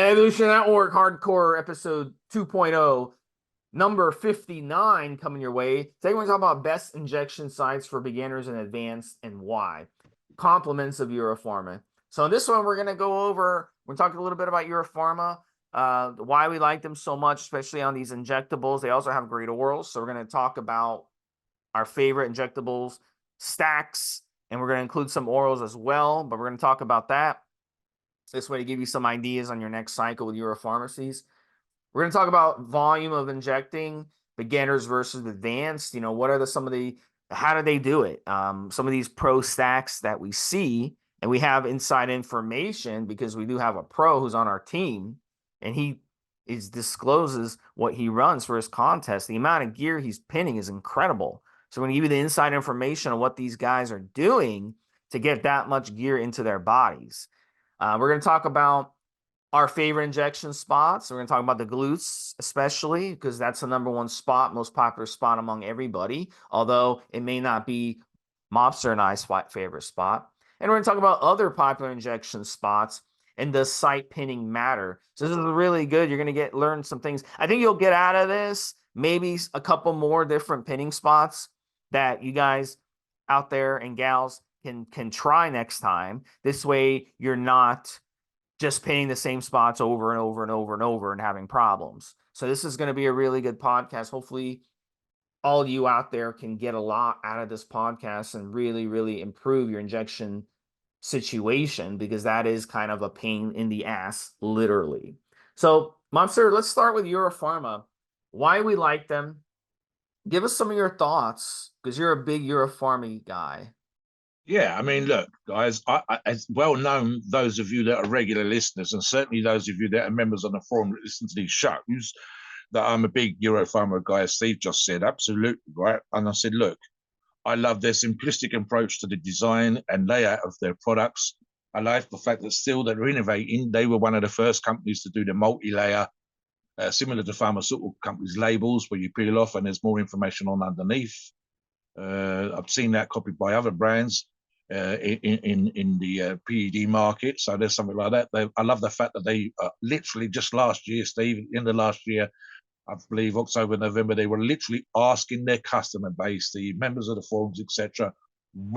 Evolution Network Hardcore episode 2.0, number 59 coming your way. Today we're going to talk about best injection sites for beginners and advanced and why. Compliments of Euro Pharma. So in this one, we're going to go over, we're talking a little bit about Euro Pharma, why we like them so much, especially on these injectables. They also have great orals. So we're going to talk about our favorite injectables, stacks, and we're going to include some orals as well, but we're going to talk about that. This way to give you some ideas on your next cycle with Euro pharmacies. We're going to talk about volume of injecting, beginners versus advanced. You know, what are how do they do it? Some of these pro stacks that we see, and we have inside information because we do have a pro who's on our team, and he discloses what he runs for his contest. The amount of gear he's pinning is incredible. So we're going to give you the inside information on what these guys are doing to get that much gear into their bodies. We're going to talk about our favorite injection spots. We're going to talk about the glutes, especially because that's the number one spot, most popular spot among everybody, although it may not be Mobster and I's favorite spot. And we're going to talk about other popular injection spots and does site pinning matter. So this is really good. You're going to learn some things. I think you'll get out of this maybe a couple more different pinning spots that you guys out there and gals can try next time. This way you're not just pinning the same spots over and over and over and over and having problems. So this is going to be a really good podcast. Hopefully all of you out there can get a lot out of this podcast and really, really improve your injection situation, because that is kind of a pain in the ass, literally. So Mobster, let's start with Euro Pharma. Why we like them. Give us some of your thoughts, because you're a big Euro Pharma guy. Yeah, I mean, look, guys, it's well known, those of you that are regular listeners, and certainly those of you that are members on the forum that listen to these shows, that I'm a big Euro Pharma guy, as Steve just said, absolutely, right? And I said, look, I love their simplistic approach to the design and layout of their products. I like the fact that still they're innovating. They were one of the first companies to do the multi-layer, similar to pharmaceutical companies' labels, where you peel off and there's more information on underneath. I've seen that copied by other brands in the PED market. So there's something like that. I love the fact that they literally just last year, Steve, in the last year, I believe October, November, they were literally asking their customer base, the members of the forums, etc.,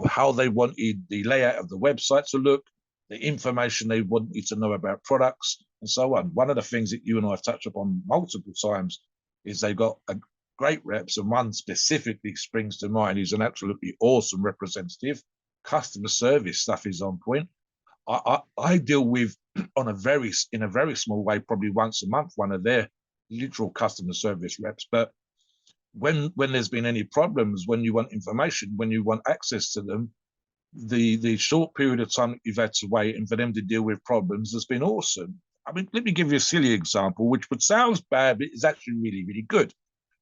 how they wanted the layout of the website to look, the information they wanted to know about products, and so on. One of the things that you and I have touched upon multiple times is they've got a great reps, and one specifically springs to mind. He's an absolutely awesome representative. Customer service stuff is on point. I deal with in a very small way, probably once a month, one of their literal customer service reps. But when there's been any problems, when you want information, when you want access to them, the short period of time that you've had to wait and for them to deal with problems has been awesome. I mean, let me give you a silly example, which would sound bad, but is actually really, really good.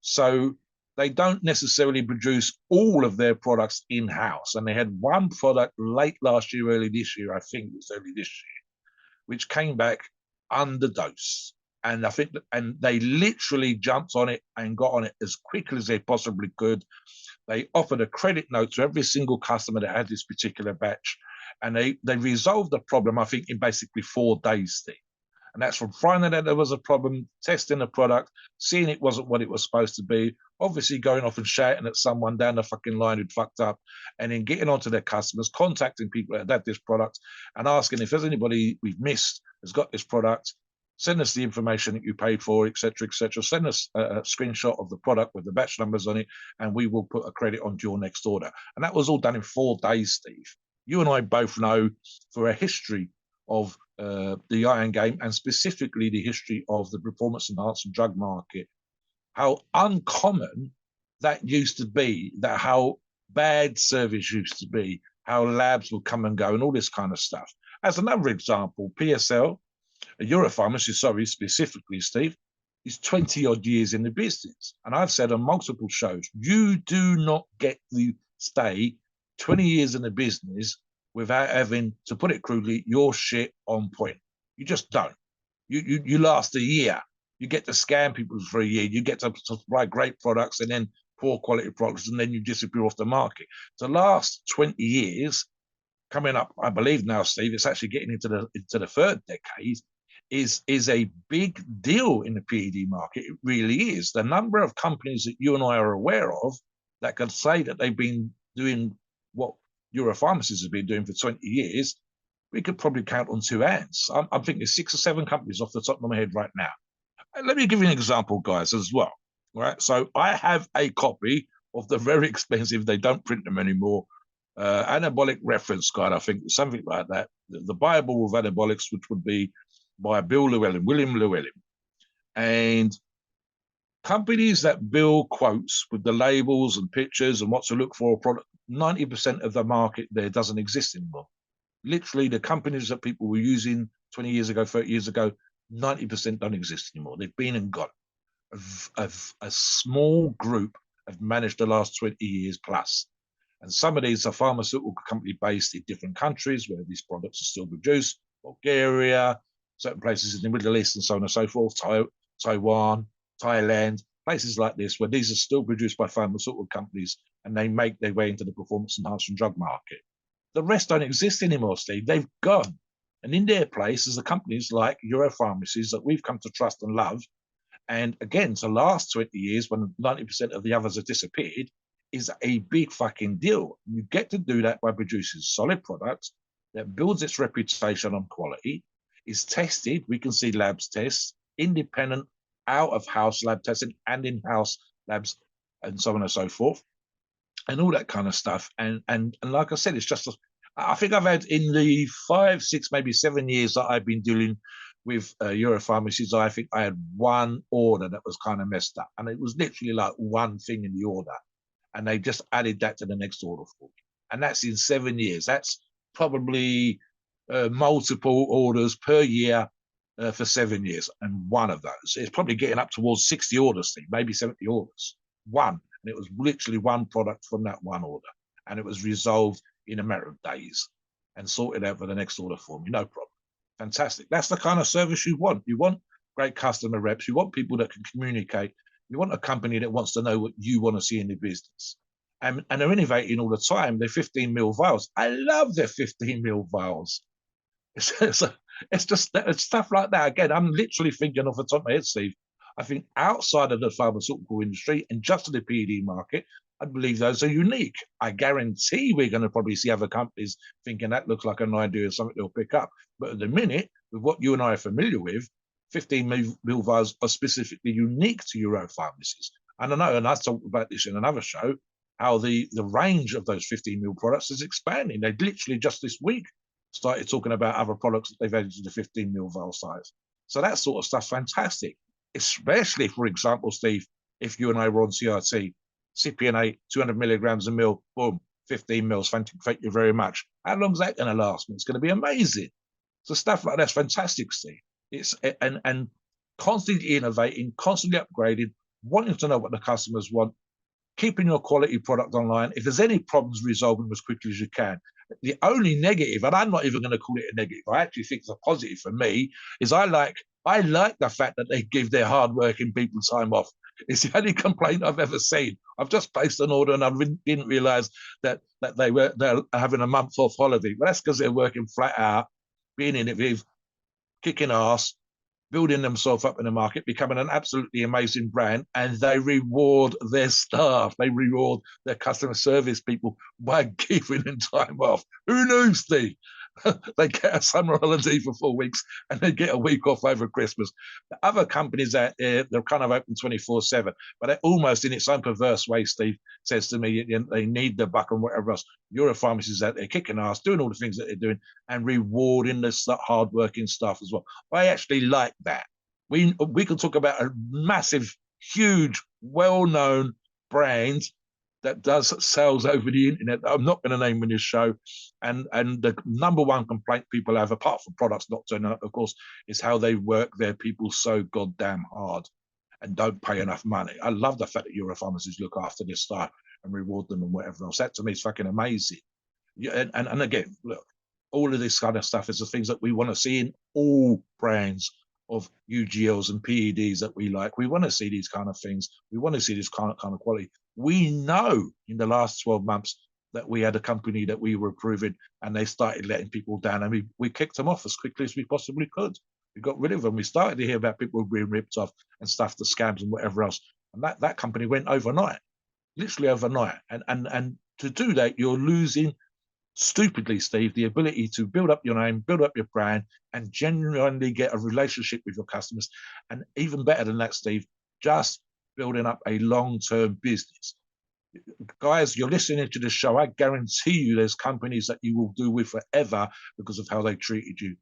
So they don't necessarily produce all of their products in-house. And they had one product late last year, early this year, I think it was early this year, which came back underdose. And I think, and they literally jumped on it and got on it as quickly as they possibly could. They offered a credit note to every single customer that had this particular batch. And they resolved the problem, I think, in basically 4 days, Steve. And that's from finding out there was a problem, testing the product, seeing it wasn't what it was supposed to be, obviously going off and shouting at someone down the fucking line who'd fucked up, and then getting onto their customers, contacting people that had this product and asking if there's anybody we've missed has got this product, send us the information that you paid for, etc., etc. Send us a screenshot of the product with the batch numbers on it, and we will put a credit onto your next order. And that was all done in 4 days, Steve. You and I both know, for a history of the iron game, and specifically the history of the performance enhancing drug market, how uncommon that used to be, that how bad service used to be, how labs would come and go and all this kind of stuff. As another example, PSL, a Euro Pharma, sorry, specifically, Steve, is 20 odd years in the business. And I've said on multiple shows, you do not get to stay 20 years in the business without having, to put it crudely, your shit on point. You just don't. You last a year. You get to scam people for a year. You get to supply great products and then poor quality products, and then you disappear off the market. The last 20 years, coming up, I believe now, Steve, it's actually getting into the 3rd decade, is a big deal in the PED market. It really is. The number of companies that you and I are aware of that can say that they've been doing what Euro Pharmacies have been doing for 20 years, we could probably count on two hands. I'm thinking 6 or 7 companies off the top of my head right now. Let me give you an example, guys, as well. Right. So I have a copy of the very expensive, they don't print them anymore, anabolic reference guide, I think, something like that. The Bible of anabolics, which would be by William Llewellyn. And companies that build quotes with the labels and pictures and what to look for a product, 90% of the market there doesn't exist anymore. Literally, the companies that people were using 20 years ago, 30 years ago, 90% don't exist anymore. They've been and gone. A small group have managed the last 20 years plus. And some of these are pharmaceutical company based in different countries where these products are still produced, Bulgaria, certain places in the Middle East and so on and so forth, Taiwan, Thailand, places like this where these are still produced by pharmaceutical companies and they make their way into the performance enhancing drug market. The rest don't exist anymore, Steve. They've gone. And in their place is the companies like Euro Pharmacies that we've come to trust and love. And again, the last 20 years, when 90% of the others have disappeared, is a big fucking deal. You get to do that by producing solid products that builds its reputation on quality, is tested. We can see labs tests, independent, out-of-house lab testing and in-house labs and so on and so forth, and all that kind of stuff. And like I said, it's just, I think I've had in the 5, 6, maybe 7 years that I've been dealing with Euro Pharmacies, I think I had one order that was kind of messed up. And it was literally like one thing in the order. And they just added that to the next order for me. And that's in 7 years. That's probably multiple orders per year for 7 years. And one of those, it's probably getting up towards 60 orders, Steve, maybe 70 orders. One. And it was literally one product from that one order. And it was resolved in a matter of days and sorted out for the next order for me. No problem. Fantastic. That's the kind of service you want. You want great customer reps. You want people that can communicate. You want a company that wants to know what you want to see in the business. And they're innovating all the time. They're 15 ml vials. I love their 15 ml vials. It's just it's stuff like that. Again, I'm literally thinking off the top of my head, Steve. I think outside of the pharmaceutical industry and just in the PED market, I believe those are unique. I guarantee we're going to probably see other companies thinking that looks like an idea or something they'll pick up. But at the minute, with what you and I are familiar with, 15 ml vials are specifically unique to Euro Pharmacies. And I know, and I talked about this in another show, how the range of those 15 ml products is expanding. They literally just this week started talking about other products that they've added to the 15 ml vial size. So that sort of stuff's fantastic, especially, for example, Steve, if you and I were on CRT, CPNA, 200 milligrams a mil, boom, 15 mils. Thank you very much. How long is that going to last? It's going to be amazing. So stuff like that's fantastic, Steve. It's and constantly innovating, constantly upgrading, wanting to know what the customers want, keeping your quality product online. If there's any problems, resolve them as quickly as you can. The only negative, and I'm not even going to call it a negative, I actually think it's a positive for me, is I like the fact that they give their hardworking people time off. It's the only complaint I've ever seen. I've just placed an order and I didn't realize that they're having a month off holiday. But that's because they're working flat out, being innovative, kicking ass, building themselves up in the market, becoming an absolutely amazing brand, and they reward their staff. They reward their customer service people by giving them time off. Who knew, Steve? They get a summer holiday for 4 weeks and they get a week off over Christmas. The other companies out there, they're kind of open 24/7, but they're almost in its own perverse way, Steve says to me, they need the buck and whatever else. Euro Pharmacies out there kicking ass, doing all the things that they're doing and rewarding the hardworking staff as well. I actually like that. We can talk about a massive, huge, well-known brand that does sales over the internet. I'm not going to name in this show. And the number one complaint people have, apart from products not turning up, of course, is how they work their people so goddamn hard and don't pay enough money. I love the fact that Euro Pharmacies look after their staff and reward them and whatever else. That to me is fucking amazing. Yeah, and again, look, all of this kind of stuff is the things that we want to see in all brands of UGLs and PEDs that we like. We want to see these kind of things. We want to see this kind of quality. We know in the last 12 months that we had a company that we were approving and they started letting people down and we kicked them off as quickly as we possibly could We got rid of them. We started to hear about people being ripped off and stuff, the scams and whatever else. And that company went overnight, literally overnight. And to do that, you're losing stupidly, Steve, the ability to build up your name, build up your brand, and genuinely get a relationship with your customers. And even better than that, Steve, just building up a long-term business. Guys, you're listening to the show. I guarantee you there's companies that you will do with forever because of how they treated you.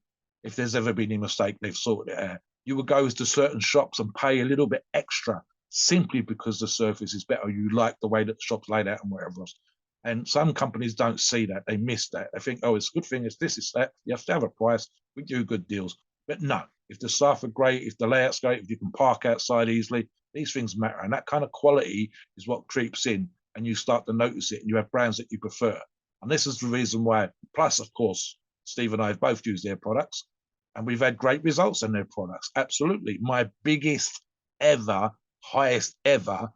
If there's ever been a mistake, they've sorted it out. You will go to certain shops and pay a little bit extra simply because the service is better. You like the way that the shop's laid out and whatever else. And some companies don't see that. They miss that. They think, oh, it's a good thing. It's this, it's that. You have to have a price. We do good deals. But no, if the staff are great, if the layout's great, if you can park outside easily, these things matter. And that kind of quality is what creeps in, and you start to notice it, and you have brands that you prefer. And this is the reason why. Plus, of course, Steve and I have both used their products, and we've had great results in their products. Absolutely. My biggest ever, highest ever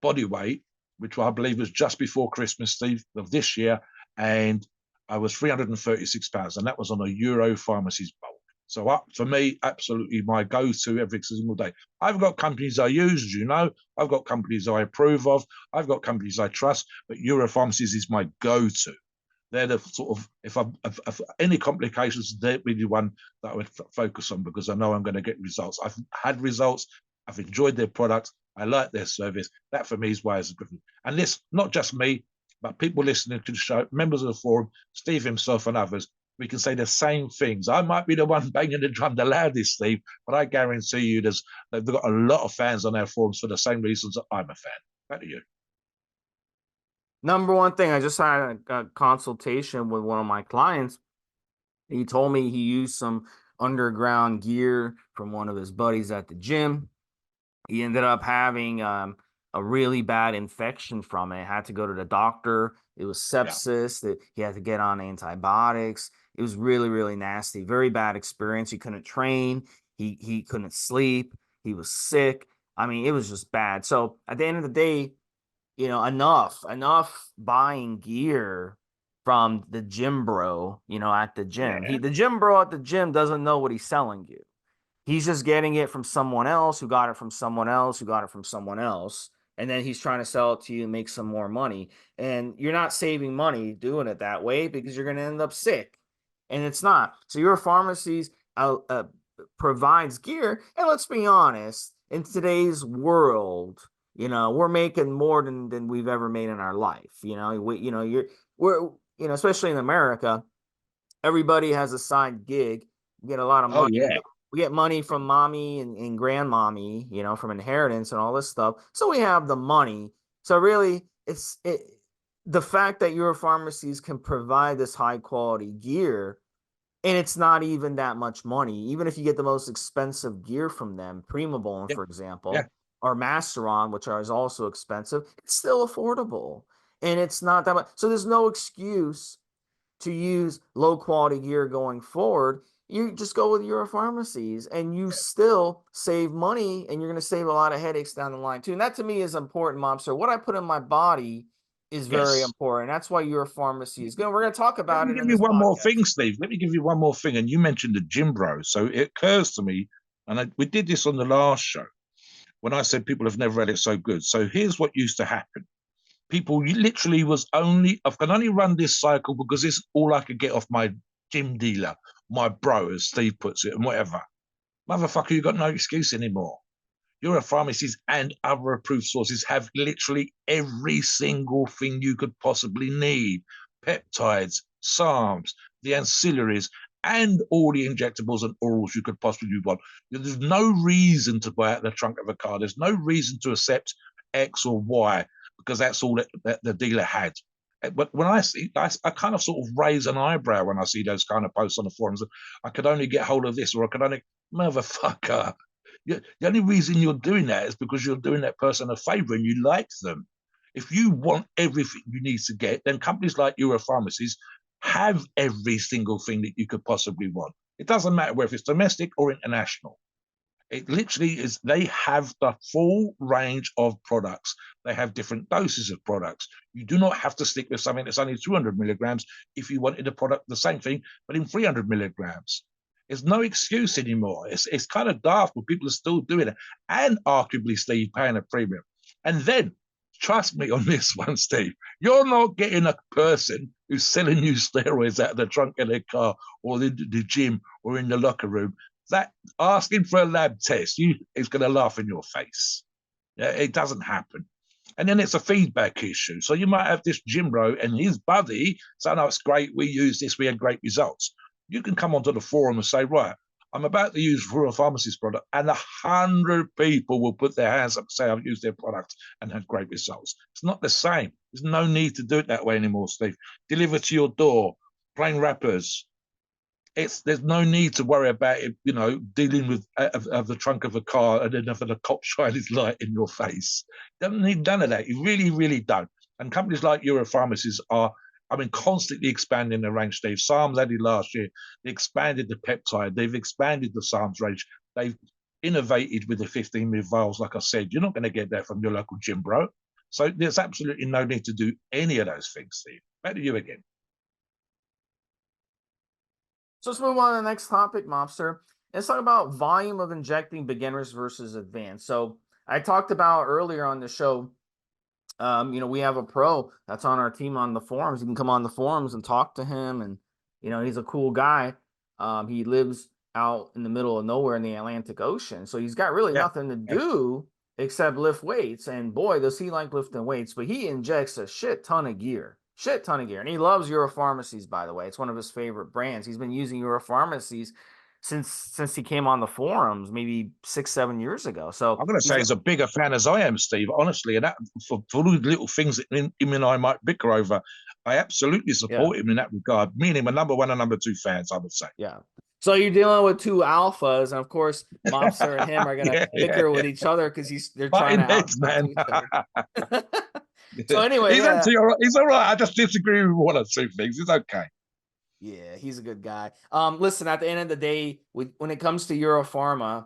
body weight, which I believe was just before Christmas, Steve, of this year, and I was 336 pounds, and that was on a Euro Pharmacy's bulk. So up for me, absolutely my go-to every single day. I've got companies I use, as you know. I've got companies I approve of. I've got companies I trust, but Euro Pharmacies is my go-to. They're the sort of, if any complications, they're really one that I would focus on because I know I'm going to get results. I've had results. I've enjoyed their products. I like their service. That for me is why it's a good thing. And this, not just me, but people listening to the show, members of the forum, Steve himself and others, we can say the same things. I might be the one banging the drum the loudest, Steve, but I guarantee you they've got a lot of fans on our forums for the same reasons that I'm a fan. Back to you. Number one thing, I just had a consultation with one of my clients. He told me he used some underground gear from one of his buddies at the gym. He ended up having a really bad infection from it. Had to go to the doctor. It was sepsis. That he had to get on antibiotics. It was really, really nasty. Very bad experience. He couldn't train. He couldn't sleep. He was sick. I mean, it was just bad. So at the end of the day, enough buying gear from the gym bro, at the gym. Yeah. The gym bro at the gym doesn't know what he's selling you. He's just getting it from someone else who got it from someone else who got it from someone else. And then he's trying to sell it to you and make some more money. And you're not saving money doing it that way because you're going to end up sick. And it's not. So Euro Pharmacies provides gear. And let's be honest, in today's world, we're making more than we've ever made in our life. Especially in America, everybody has a side gig. You get a lot of Oh, money. yeah. We get money from mommy and grandmommy, from inheritance and all this stuff. So we have the money. So really, the fact that Euro Pharmacies can provide this high quality gear, and it's not even that much money. Even if you get the most expensive gear from them, Primabone, Yeah. for example, Yeah. or Masteron, which is also expensive, it's still affordable. And it's not that much. So there's no excuse to use low quality gear going forward. You just go with Euro Pharmacies and you still save money, and you're going to save a lot of headaches down the line too. And that to me is important, Mobster. What I put in my body is very Yes. important. That's why Euro Pharmacy is good. We're going to talk Let about me it give in you this one more podcast. thing, Steve. Let me give you one more thing. And you mentioned the gym bro. So it occurs to me, and we did this on the last show when I said people have never had it so good. So here's what used to happen. People literally I can only run this cycle because it's all I could get off my gym dealer, my bro, as Steve puts it, and whatever. Motherfucker, you got no excuse anymore. Euro Pharmacies and other approved sources have literally every single thing you could possibly need. Peptides, SARMs, the ancillaries, and all the injectables and orals you could possibly want. There's no reason to buy out the trunk of a car. There's no reason to accept X or Y because that's all that the dealer had. But when I see, I kind of sort of raise an eyebrow when I see those kind of posts on the forums. I could only get hold of this, or I could only, motherfucker. The only reason you're doing that is because you're doing that person a favor and you like them. If you want everything you need to get, then companies like Euro Pharmacies have every single thing that you could possibly want. It doesn't matter whether it's domestic or international. It literally is, they have the full range of products. They have different doses of products. You do not have to stick with something that's only 200 milligrams if you wanted a product, the same thing, but in 300 milligrams. There's no excuse anymore. It's kind of daft, but people are still doing it, and arguably, Steve, paying a premium. And then, trust me on this one, Steve, you're not getting a person who's selling you steroids out of the trunk of their car or in the gym or in the locker room. That asking for a lab test, is going to laugh in your face. Yeah, it doesn't happen. And then it's a feedback issue. So you might have this gym bro and his buddy saying, "Oh, it's great. We use this. We had great results." You can come onto the forum and say, "Right, I'm about to use Euro Pharmacy's product," and 100 people will put their hands up and say, "I've used their product and had great results." It's not the same. There's no need to do it that way anymore, Steve. Deliver to your door, plain wrappers. There's no need to worry about it, dealing with of the trunk of a car and then having a cop shine his light in your face. Don't need none of that. You really, really don't. And companies like Euro Pharmacies are, constantly expanding their range. Steve, Psalms added last year. They expanded the peptide. They've expanded the Psalms range. They've innovated with the 15 ml vials. Like I said, you're not going to get that from your local gym bro. So there's absolutely no need to do any of those things, Steve. Back to you again. So let's move on to the next topic, Mobster. Let's talk about volume of injecting beginners versus advanced. So I talked about earlier on the show, we have a pro that's on our team on the forums. You can come on the forums and talk to him, and he's a cool guy. He lives out in the middle of nowhere in the Atlantic Ocean, so he's got really nothing to do except lift weights. And boy, does he like lifting weights! But he injects a shit ton of gear. And he loves Euro Pharmacies, by the way. It's one of his favorite brands. He's been using Euro Pharmacies since he came on the forums, maybe 6-7 years ago. So I'm going to say he's a bigger fan as I am, Steve, honestly. And that for all the little things that him and I might bicker over, I absolutely support him in that regard. Me and him are number one and number two fans, I would say. Yeah. So you're dealing with two alphas, and of course, Mobster and him are gonna bicker with each other because they're trying to out each other. So anyway, he's actually all right. He's all right. I just disagree with one or two things. It's okay. Yeah, he's a good guy. Listen, at the end of the day, when it comes to Euro Pharma,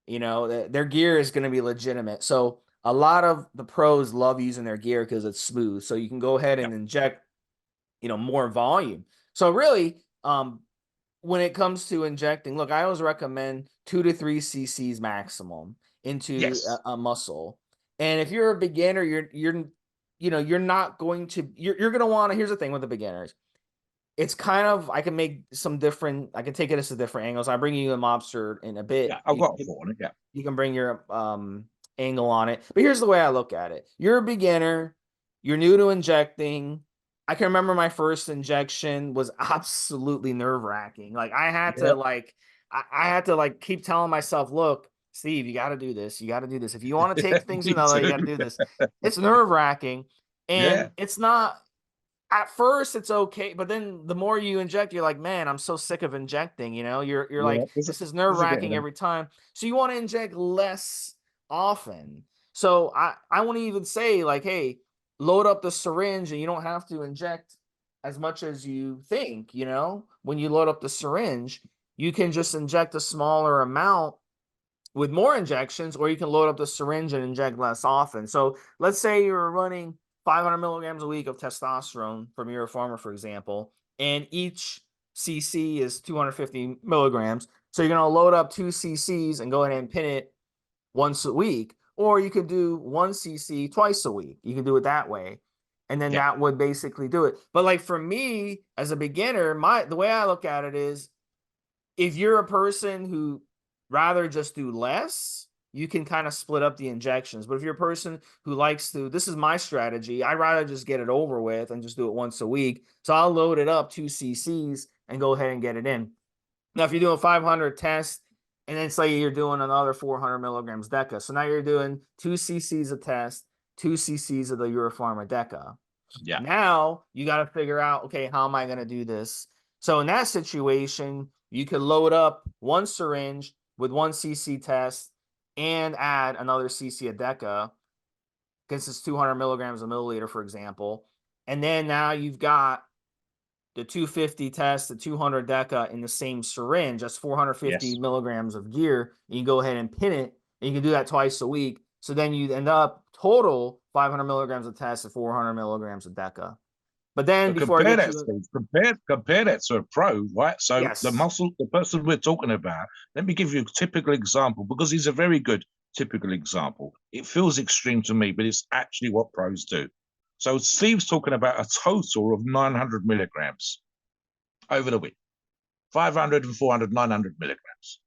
their gear is going to be legitimate. So a lot of the pros love using their gear because it's smooth. So you can go ahead and inject, more volume. So really, when it comes to injecting, look, I always recommend 2 to 3 cc's maximum into a muscle. And if you're a beginner, you're not going to, you're going to want to, here's the thing with the beginners. It's kind of, I can take it as a different angle. So I bring you a Mobster in a bit. Yeah, I've got a thought on it. Yeah. You can bring your angle on it. But here's the way I look at it. You're a beginner. You're new to injecting. I can remember my first injection was absolutely nerve-wracking. Like I had to keep telling myself, look, Steve, you got to do this. You got to do this. If you want to take things another, you got to do this. It's nerve-wracking. And it's not, at first it's okay, but then the more you inject, you're like, man, I'm so sick of injecting. You're like, this is nerve-wracking every time. So you want to inject less often. So I want to even say, like, hey, load up the syringe and you don't have to inject as much as you think. When you load up the syringe, you can just inject a smaller amount with more injections, or you can load up the syringe and inject less often. So let's say you're running 500 milligrams a week of testosterone from Euro Pharma, for example, and each cc is 250 milligrams. So you're going to load up 2 cc's and go ahead and pin it once a week. Or you could do 1 cc twice a week. You can do it that way. And then that would basically do it. But like for me, as a beginner, the way I look at it is, if you're a person who rather just do less, you can kind of split up the injections. But if you're a person who likes to, this is my strategy, I'd rather just get it over with and just do it once a week. So I'll load it up 2 cc's and go ahead and get it in. Now, if you're doing 500 tests, and then say you're doing another 400 milligrams DECA. So now you're doing 2 cc's a test, 2 cc's of the Euro Pharma DECA. Yeah. Now you got to figure out, okay, how am I going to do this? So in that situation, you could load up 1 syringe with 1 cc test and add another cc of DECA, because it's 200 milligrams a milliliter, for example. And then now you've got the 250 test, the 200 DECA in the same syringe. That's 450 milligrams of gear. And you go ahead and pin it, and you can do that twice a week. So then you end up total 500 milligrams of test and 400 milligrams of DECA. But then But before I compare get that, you, Steve, compare that to a pro, right? So yes, the person we're talking about, let me give you a typical example because he's a very good typical example. It feels extreme to me, but it's actually what pros do. So Steve's talking about a total of 900 milligrams over the week, 500 and 400, 900 milligrams.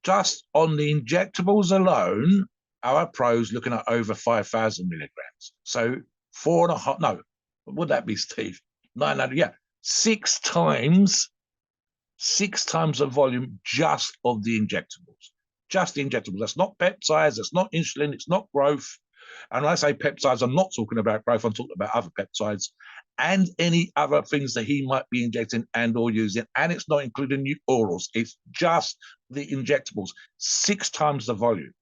Just on the injectables alone, our pros looking at over 5,000 milligrams. So 4.5, no, what would that be, Steve? 900, yeah, six times the volume just of the injectables. Just the injectables. That's not peptides, that's not insulin, it's not growth. And when I say peptides, I'm not talking about growth, I'm talking about other peptides and any other things that he might be injecting and or using. And it's not including new orals, it's just the injectables, six times the volume.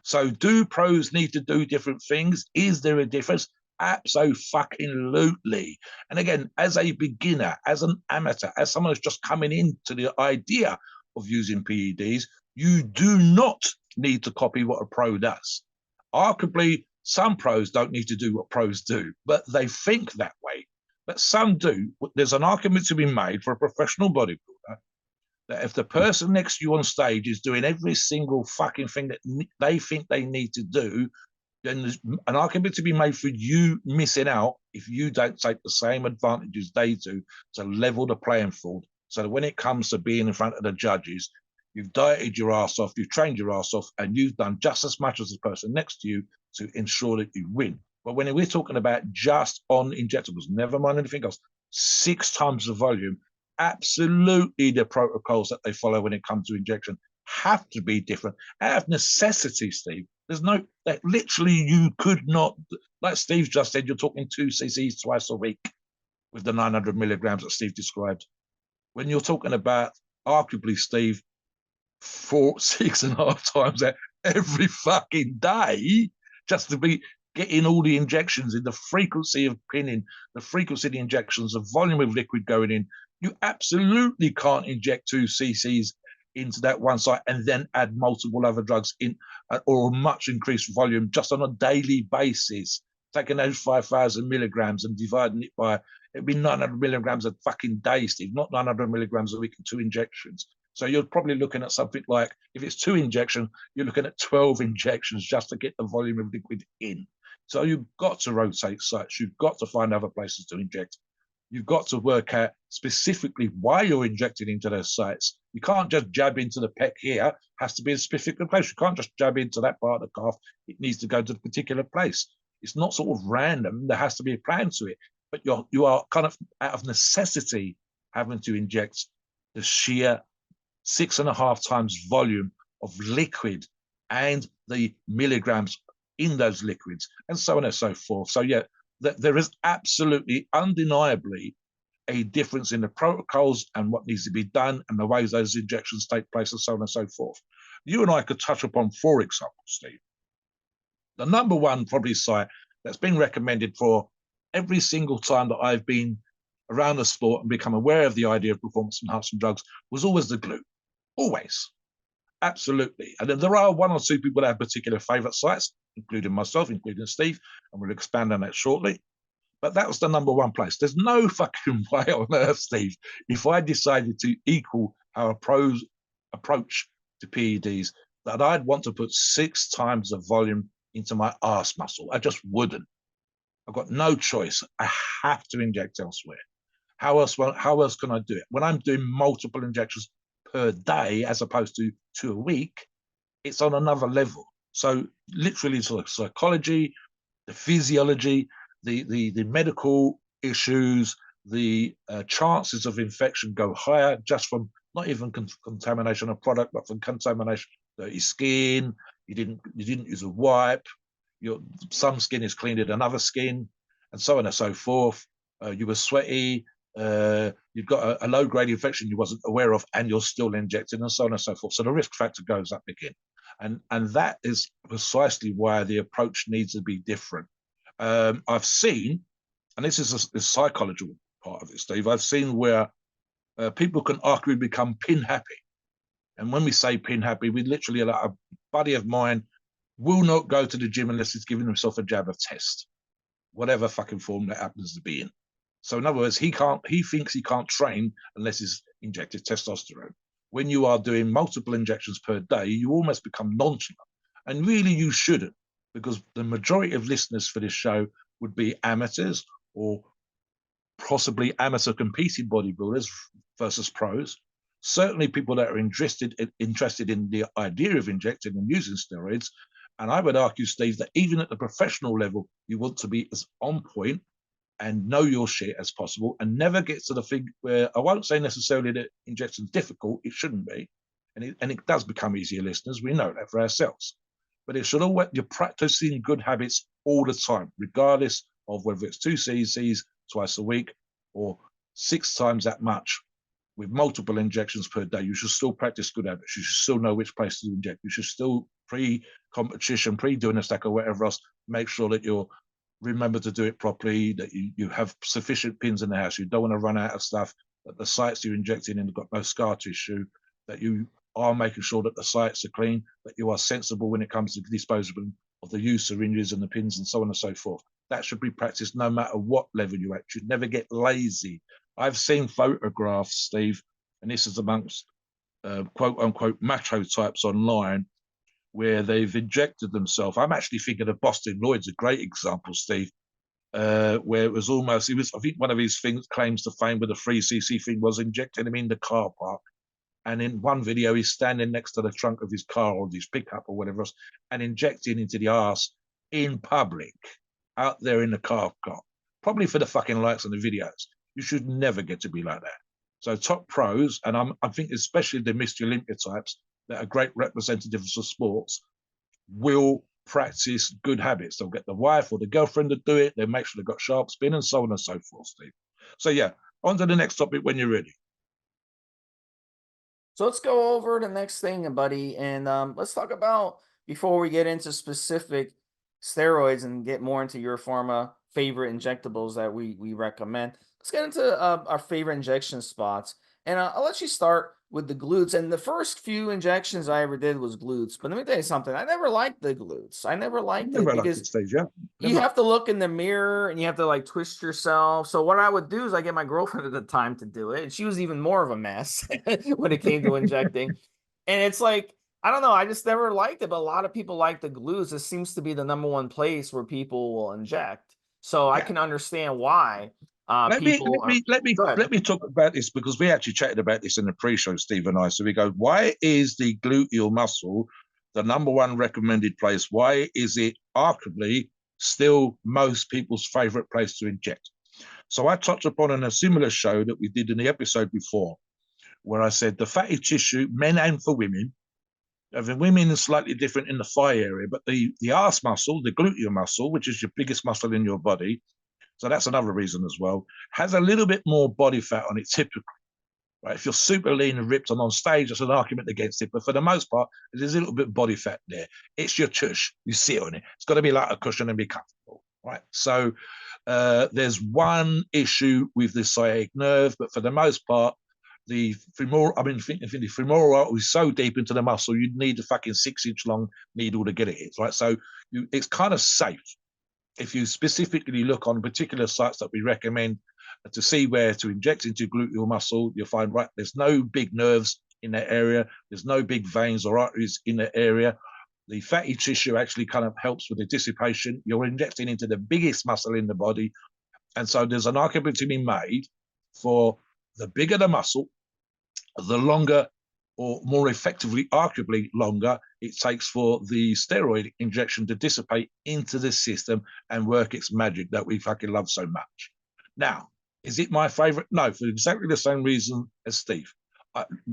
So do pros need to do different things? Is there a difference? Absolutely. And again, as a beginner, as an amateur, as someone who's just coming into the idea of using PEDs, you do not need to copy what a pro does. Arguably, some pros don't need to do what pros do, but they think that way. But some do. There's an argument to be made for a professional bodybuilder that if the person next to you on stage is doing every single fucking thing that they think they need to do, then there's an argument to be made for you missing out if you don't take the same advantages they do to level the playing field. So that when it comes to being in front of the judges, you've dieted your ass off, you've trained your ass off, and you've done just as much as the person next to you to ensure that you win. But when we're talking about just on injectables, never mind anything else, six times the volume, absolutely the protocols that they follow when it comes to injection have to be different out of necessity, Steve. There's no, that literally you could not, like Steve just said, you're talking 2 cc's twice a week with the 900 milligrams that Steve described. When you're talking about, arguably, Steve, 4, 6.5 times every fucking day, just to be getting all the injections in, the frequency of pinning, the frequency of the injections, the volume of liquid going in, you absolutely can't inject 2 cc's into that one site and then add multiple other drugs in or a much increased volume just on a daily basis. Taking those 5,000 milligrams and dividing it by, it'd be 900 milligrams a fucking day, Steve, not 900 milligrams a week and 2 injections. So you're probably looking at something like, if it's 2 injections, you're looking at 12 injections just to get the volume of liquid in. So you've got to rotate sites. You've got to find other places to inject. You've got to work out specifically why you're injecting into those sites. You can't just jab into the pec here. It has to be a specific place. You can't just jab into that part of the calf. It needs to go to the particular place. It's not sort of random. There has to be a plan to it. But you are kind of out of necessity having to inject the sheer 6.5 times volume of liquid and the milligrams in those liquids and so on and so forth. So yeah, there is absolutely undeniably a difference in the protocols and what needs to be done and the ways those injections take place and so on and so forth. You and I could touch upon 4 examples, Steve. The number one probably site that's been recommended for every single time that I've been around the sport and become aware of the idea of performance enhancing drugs was always the glute. Always. Absolutely. And then there are 1 or 2 people that have particular favorite sites, including myself, including Steve, and we'll expand on that shortly. But that was the number 1 place. There's no fucking way on earth, Steve, if I decided to equal our pros approach to PEDs, that I'd want to put 6 times the volume into my arse muscle. I just wouldn't. I've got no choice. I have to inject elsewhere. How else can I do it? When I'm doing multiple injections per day as opposed to 2 a week, it's on another level. So literally the psychology, the physiology, the medical issues, the chances of infection go higher just from not even contamination of product, but from contamination of dirty skin. You didn't use a wipe. Some skin is cleaner than other skin, and so on and so forth. You were sweaty. You've got a low-grade infection you wasn't aware of, and you're still injecting, and so on and so forth. So the risk factor goes up again, and that is precisely why the approach needs to be different. I've seen, and this is the psychological part of it, Steve. I've seen where people can arguably become pin happy, and when we say pin happy, we literally, like, a buddy of mine will not go to the gym unless he's giving himself a jab of test, whatever fucking form that happens to be in. So in other words, he thinks he can't train unless he's injected testosterone. When you are doing multiple injections per day, you almost become nonchalant. And really you shouldn't, because the majority of listeners for this show would be amateurs or possibly amateur competing bodybuilders versus pros. Certainly people that are interested in the idea of injecting and using steroids. And I would argue, Steve, that even at the professional level, you want to be as on point and know your shit as possible, and never get to the thing where I won't say necessarily that injection's difficult. It shouldn't be, and it does become easier, listeners. We know that for ourselves, but it should always, you're practicing good habits all the time, regardless of whether it's 2 cc's twice a week or 6 times that much with multiple injections per day. You should still practice good habits. You should still know which place to inject. You should still pre-competition, pre-doing a stack or whatever else, make sure that you're remember to do it properly, that you have sufficient pins in the house. You don't want to run out of stuff, that the sites you're injecting in have got no scar tissue, that you are making sure that the sites are clean, that you are sensible when it comes to disposable of the use syringes and the pins and so on and so forth. That should be practiced no matter what level you're at. You should never get lazy. I've seen photographs, Steve, and this is amongst quote unquote macho types online, where they've injected themselves. I'm actually thinking of Boston Lloyd's a great example, Steve, where it was almost, I think one of his claims to fame with the 3cc thing was injecting him in the car park. And in one video, he's standing next to the trunk of his car or his pickup or whatever else, and injecting into the arse in public, out there in the car park, probably for the fucking likes on the videos. You should never get to be like that. So top pros, and I think especially the Mr. Olympia types that are great representatives of sports, will practice good habits. They'll get the wife or the girlfriend to do it. They'll make sure they've got sharp spin and so on and so forth, Steve. So yeah, on to the next topic when you're ready. So let's go over the next thing, buddy, and let's talk about, before we get into specific steroids and get more into your pharma favorite injectables that we recommend. Let's get into our favorite injection spots, and I'll let you start with the glutes. And the first few injections I ever did was glutes, but let me tell you something. I never liked the glutes. I never liked it Never liked because it, Steve. Yeah, you never. have to look in the mirror and you have to like twist yourself. So what I would do is I get my girlfriend at the time to do it, and she was even more of a mess when it came to injecting. And it's like, I don't know, I just never liked it, but a lot of people like the glues. This seems to be the number one place where people will inject. So I Yeah. can understand why Let me people let are. me let me Go ahead. let me talk about this, because we actually chatted about this in the pre-show, Steve and I. So we go, why is the gluteal muscle the number one recommended place? Why is it arguably still most people's favorite place to inject? So I touched upon in a similar show that we did in the episode before, where I said the fatty tissue, men and for women, the women is slightly different in the thigh area, but the arse muscle, the gluteal muscle, which is your biggest muscle in your body, so that's another reason as well, has a little bit more body fat on it typically. Right? If you're super lean and ripped and on stage, that's an argument against it. But for the most part, there's a little bit of body fat there. It's your tush. You sit on it. It's got to be like a cushion and be comfortable. Right? So there's one issue with the sciatic nerve, but for the most part, the femoral, the femoral artery is so deep into the muscle, you'd need a fucking 6-inch long needle to get it hit, right? So it's kind of safe. If you specifically look on particular sites that we recommend to see where to inject into gluteal muscle, you'll find, right, there's no big nerves in that area. There's no big veins or arteries in that area. The fatty tissue actually kind of helps with the dissipation. You're injecting into the biggest muscle in the body. And so there's an argument to be made for the bigger the muscle, the longer, or more effectively, arguably longer, it takes for the steroid injection to dissipate into the system and work its magic that we fucking love so much. Now, is it my favorite? No, for exactly the same reason as Steve.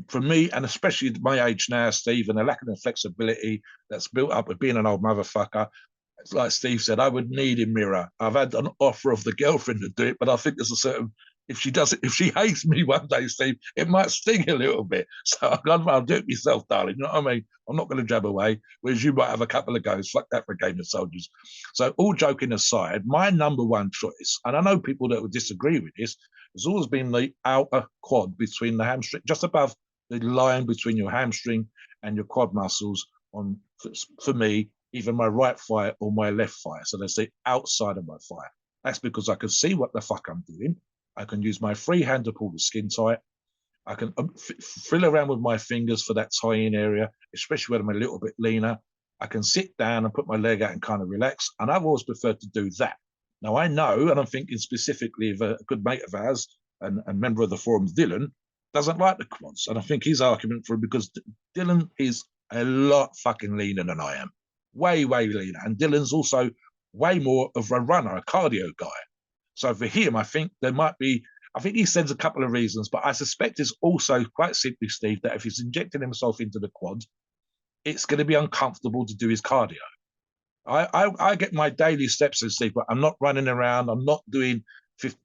For me, and especially at my age now, Steve, and the lack of the flexibility that's built up with being an old motherfucker, it's like Steve said, I would need a mirror. I've had an offer of the girlfriend to do it, but I think there's a certain, if she does it, if she hates me one day, Steve, it might sting a little bit. So I'll do it myself, darling. You know what I mean? I'm not going to jab away, whereas you might have a couple of goes. Fuck that for a game of soldiers. So all joking aside, my number one choice, and I know people that would disagree with this, has always been the outer quad between the hamstring, just above the line between your hamstring and your quad muscles on, for me, either my right thigh or my left thigh. So they say outside of my thigh. That's because I can see what the fuck I'm doing. I can use my free hand to pull the skin tight. I can fill around with my fingers for that tie-in area, especially when I'm a little bit leaner. I can sit down and put my leg out and kind of relax. And I've always preferred to do that. Now, I know, and I'm thinking specifically of a good mate of ours and member of the forum, Dylan, doesn't like the quads. And I think his argument for it, because Dylan is a lot fucking leaner than I am. Way, way leaner. And Dylan's also way more of a runner, a cardio guy. So for him, I think there might be, I think he says a couple of reasons, but I suspect it's also quite simply, Steve, that if he's injecting himself into the quad, it's going to be uncomfortable to do his cardio. I get my daily steps in, Steve, but I'm not running around. I'm not doing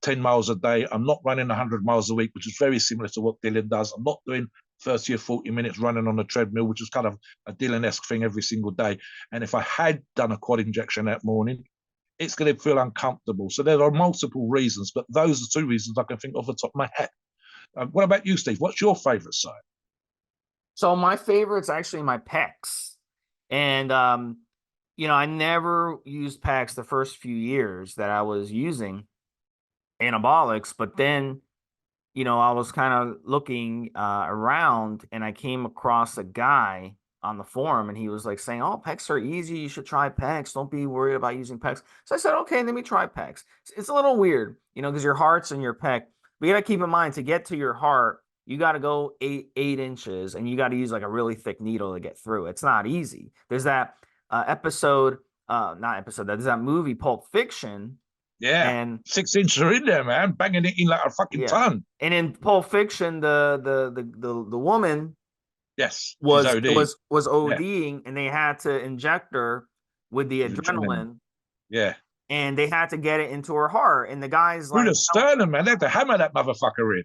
10 miles a day. I'm not running 100 miles a week, which is very similar to what Dylan does. I'm not doing 30 or 40 minutes running on a treadmill, which is kind of a Dylan-esque thing every single day. And if I had done a quad injection that morning, it's going to feel uncomfortable. So there are multiple reasons, but those are two reasons I can think off the top of my head. What about you, Steve? What's your favorite side? So my favorite's actually my pecs. And you know, I never used pecs the first few years that I was using anabolics, but then, you know, I was kind of looking around and I came across a guy on the forum and he was like saying, "Oh, pecs are easy. You should try pecs. Don't be worried about using pecs." So I said, "Okay, let me try pecs." It's a little weird, you know, because your heart's in your pec. But you got to keep in mind to get to your heart, you got to go eight inches and you got to use like a really thick needle to get through. It's not easy. There's that not episode, there's that movie Pulp Fiction. Yeah, And 6 inches are in there, man, banging it in like a fucking yeah. ton. And in Pulp Fiction, the woman Yes, she's was OD. was Yeah, ODing, and they had to inject her with the with adrenaline. adrenaline, Yeah, and they had to get it into her heart. And the guy's through like, the sternum, man. They had to hammer that motherfucker in.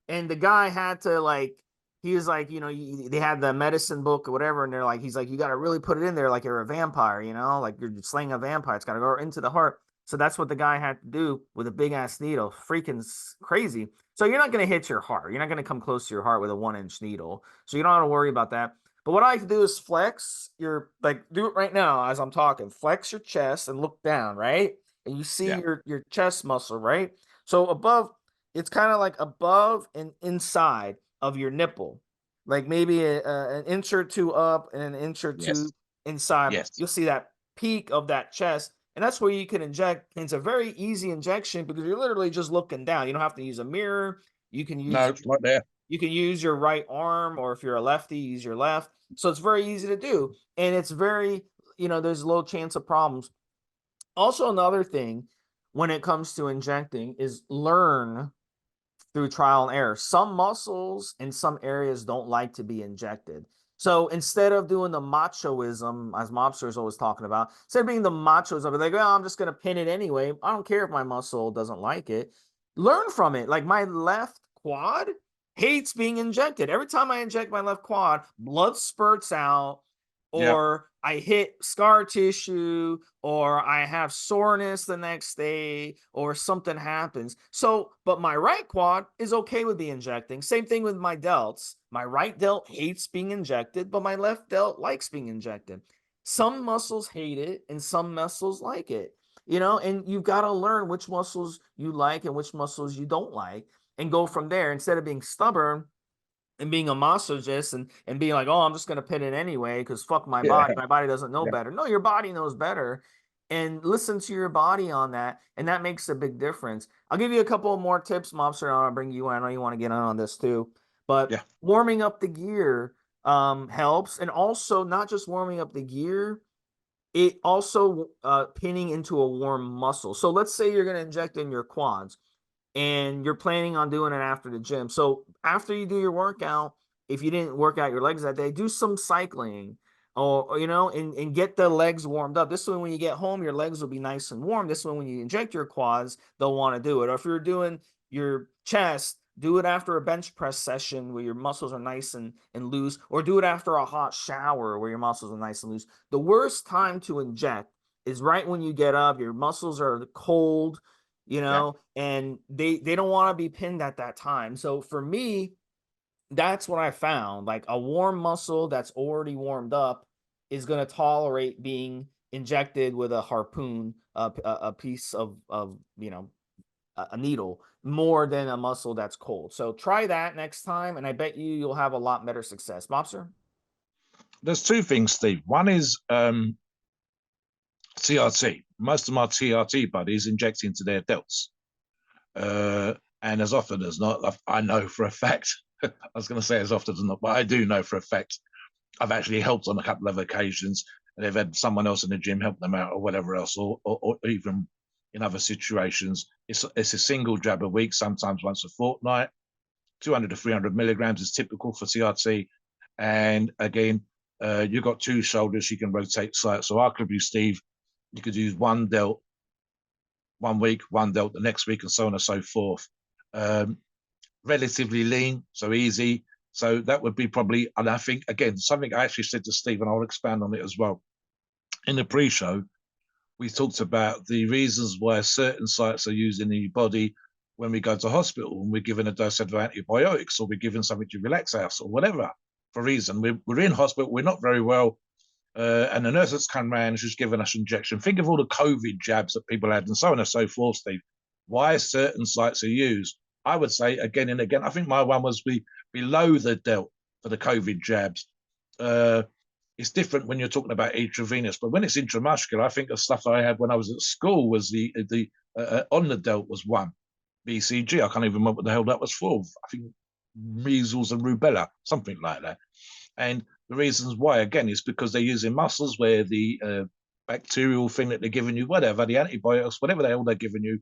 and the guy had to like, he was like, you know, they had the medicine book or whatever, and they're like, he's like, you got to really put it in there like you're a vampire, you know, like you're slaying a vampire. It's got to go into the heart. So that's what the guy had to do with a big ass needle. Freaking crazy. So you're not going to hit your heart. You're not going to come close to your heart with a 1 inch needle. So you don't have to worry about that. But what I like to do is flex your, like, do it right now as I'm talking. Flex your chest and look down, right? And you see Yeah, your chest muscle, right? So above, it's kind of like above and inside of your nipple, like maybe an inch or two up and an inch or two yes, inside. yes. You'll see that peak of that chest, and that's where you can inject. And it's a very easy injection because you're literally just looking down. You don't have to use a mirror. You can No, use it's right there. your right arm, or if you're a lefty, use your left. So it's very easy to do, and it's very, you know, there's low chance of problems. Also, another thing when it comes to injecting is learn through trial and error. Some muscles in some areas don't like to be injected. So instead of doing the machoism, as Mobster is always talking about, instead of being the machoism, like, oh, I'm just going to pin it anyway. I don't care if my muscle doesn't like it. Learn from it. Like my left quad hates being injected. Every time I inject my left quad, blood spurts out, Yeah, or I hit scar tissue, or I have soreness the next day, or something happens. So, but my right quad is okay with being injecting. Same thing with my delts. My right delt hates being injected, but my left delt likes being injected. Some muscles hate it and some muscles like it, you know, and you've got to learn which muscles you like and which muscles you don't like and go from there instead of being stubborn and being a masochist and being like, oh, I'm just gonna pin it anyway because fuck my yeah, body. My body doesn't know yeah, better. No, your body knows better. And listen to your body on that, and that makes a big difference. I'll give you a couple more tips, Mobster. I'll bring you in. I know you want to get on this too, but yeah, warming up the gear helps, and also not just warming up the gear, it also pinning into a warm muscle. So let's say you're going to inject in your quads and you're planning on doing it after the gym. So after you do your workout, if you didn't work out your legs that day, do some cycling, or you know, and get the legs warmed up. This way when you get home, your legs will be nice and warm. This way when you inject your quads, they'll want to do it. Or if you're doing your chest, do it after a bench press session where your muscles are nice and loose, or do it after a hot shower where your muscles are nice and loose. The worst time to inject is right when you get up, your muscles are cold, you yeah. know, and they don't want to be pinned at that time. So for me, that's what I found. Like a warm muscle that's already warmed up is going to tolerate being injected with a harpoon, a piece of you know, a needle. more than a muscle that's cold. So try that next time, and I bet you'll have a lot better success. Mobster? There's two things, Steve. One is TRT. Most of my TRT buddies inject into their delts. And as often as not, I know for a fact, I was going to say as often as not, but I do know for a fact, I've actually helped on a couple of occasions, and they've had someone else in the gym help them out or whatever else, or even in other situations. It's a single jab a week, sometimes once a fortnight. 200 to 300 milligrams is typical for TRT. And again, you've got two shoulders, you can rotate sites. So I could be Steve, you could use one delt 1 week, one delt the next week, and so on and so forth. Relatively lean, so easy. So that would be probably, and I think, again, something I actually said to Steve, and I'll expand on it as well. In the pre-show, we talked about the reasons why certain sites are used in the body when we go to hospital and we're given a dose of antibiotics, or we're given something to relax us, or whatever for reason. We're in hospital, we're not very well, and the nurse that's come around, she's given us injection. Think of all the COVID jabs that people had and so on and so forth, Steve. Why certain sites are used. I would say again and again, I think my one was below the delt for the COVID jabs. It's different when you're talking about intravenous, but when it's intramuscular, I think the stuff I had when I was at school was the on the delt was one BCG. I can't even remember what the hell that was for. I think measles and rubella, something like that. And the reasons why, again, is because they're using muscles where the bacterial thing that they're giving you, whatever, the antibiotics, whatever the hell they're giving you,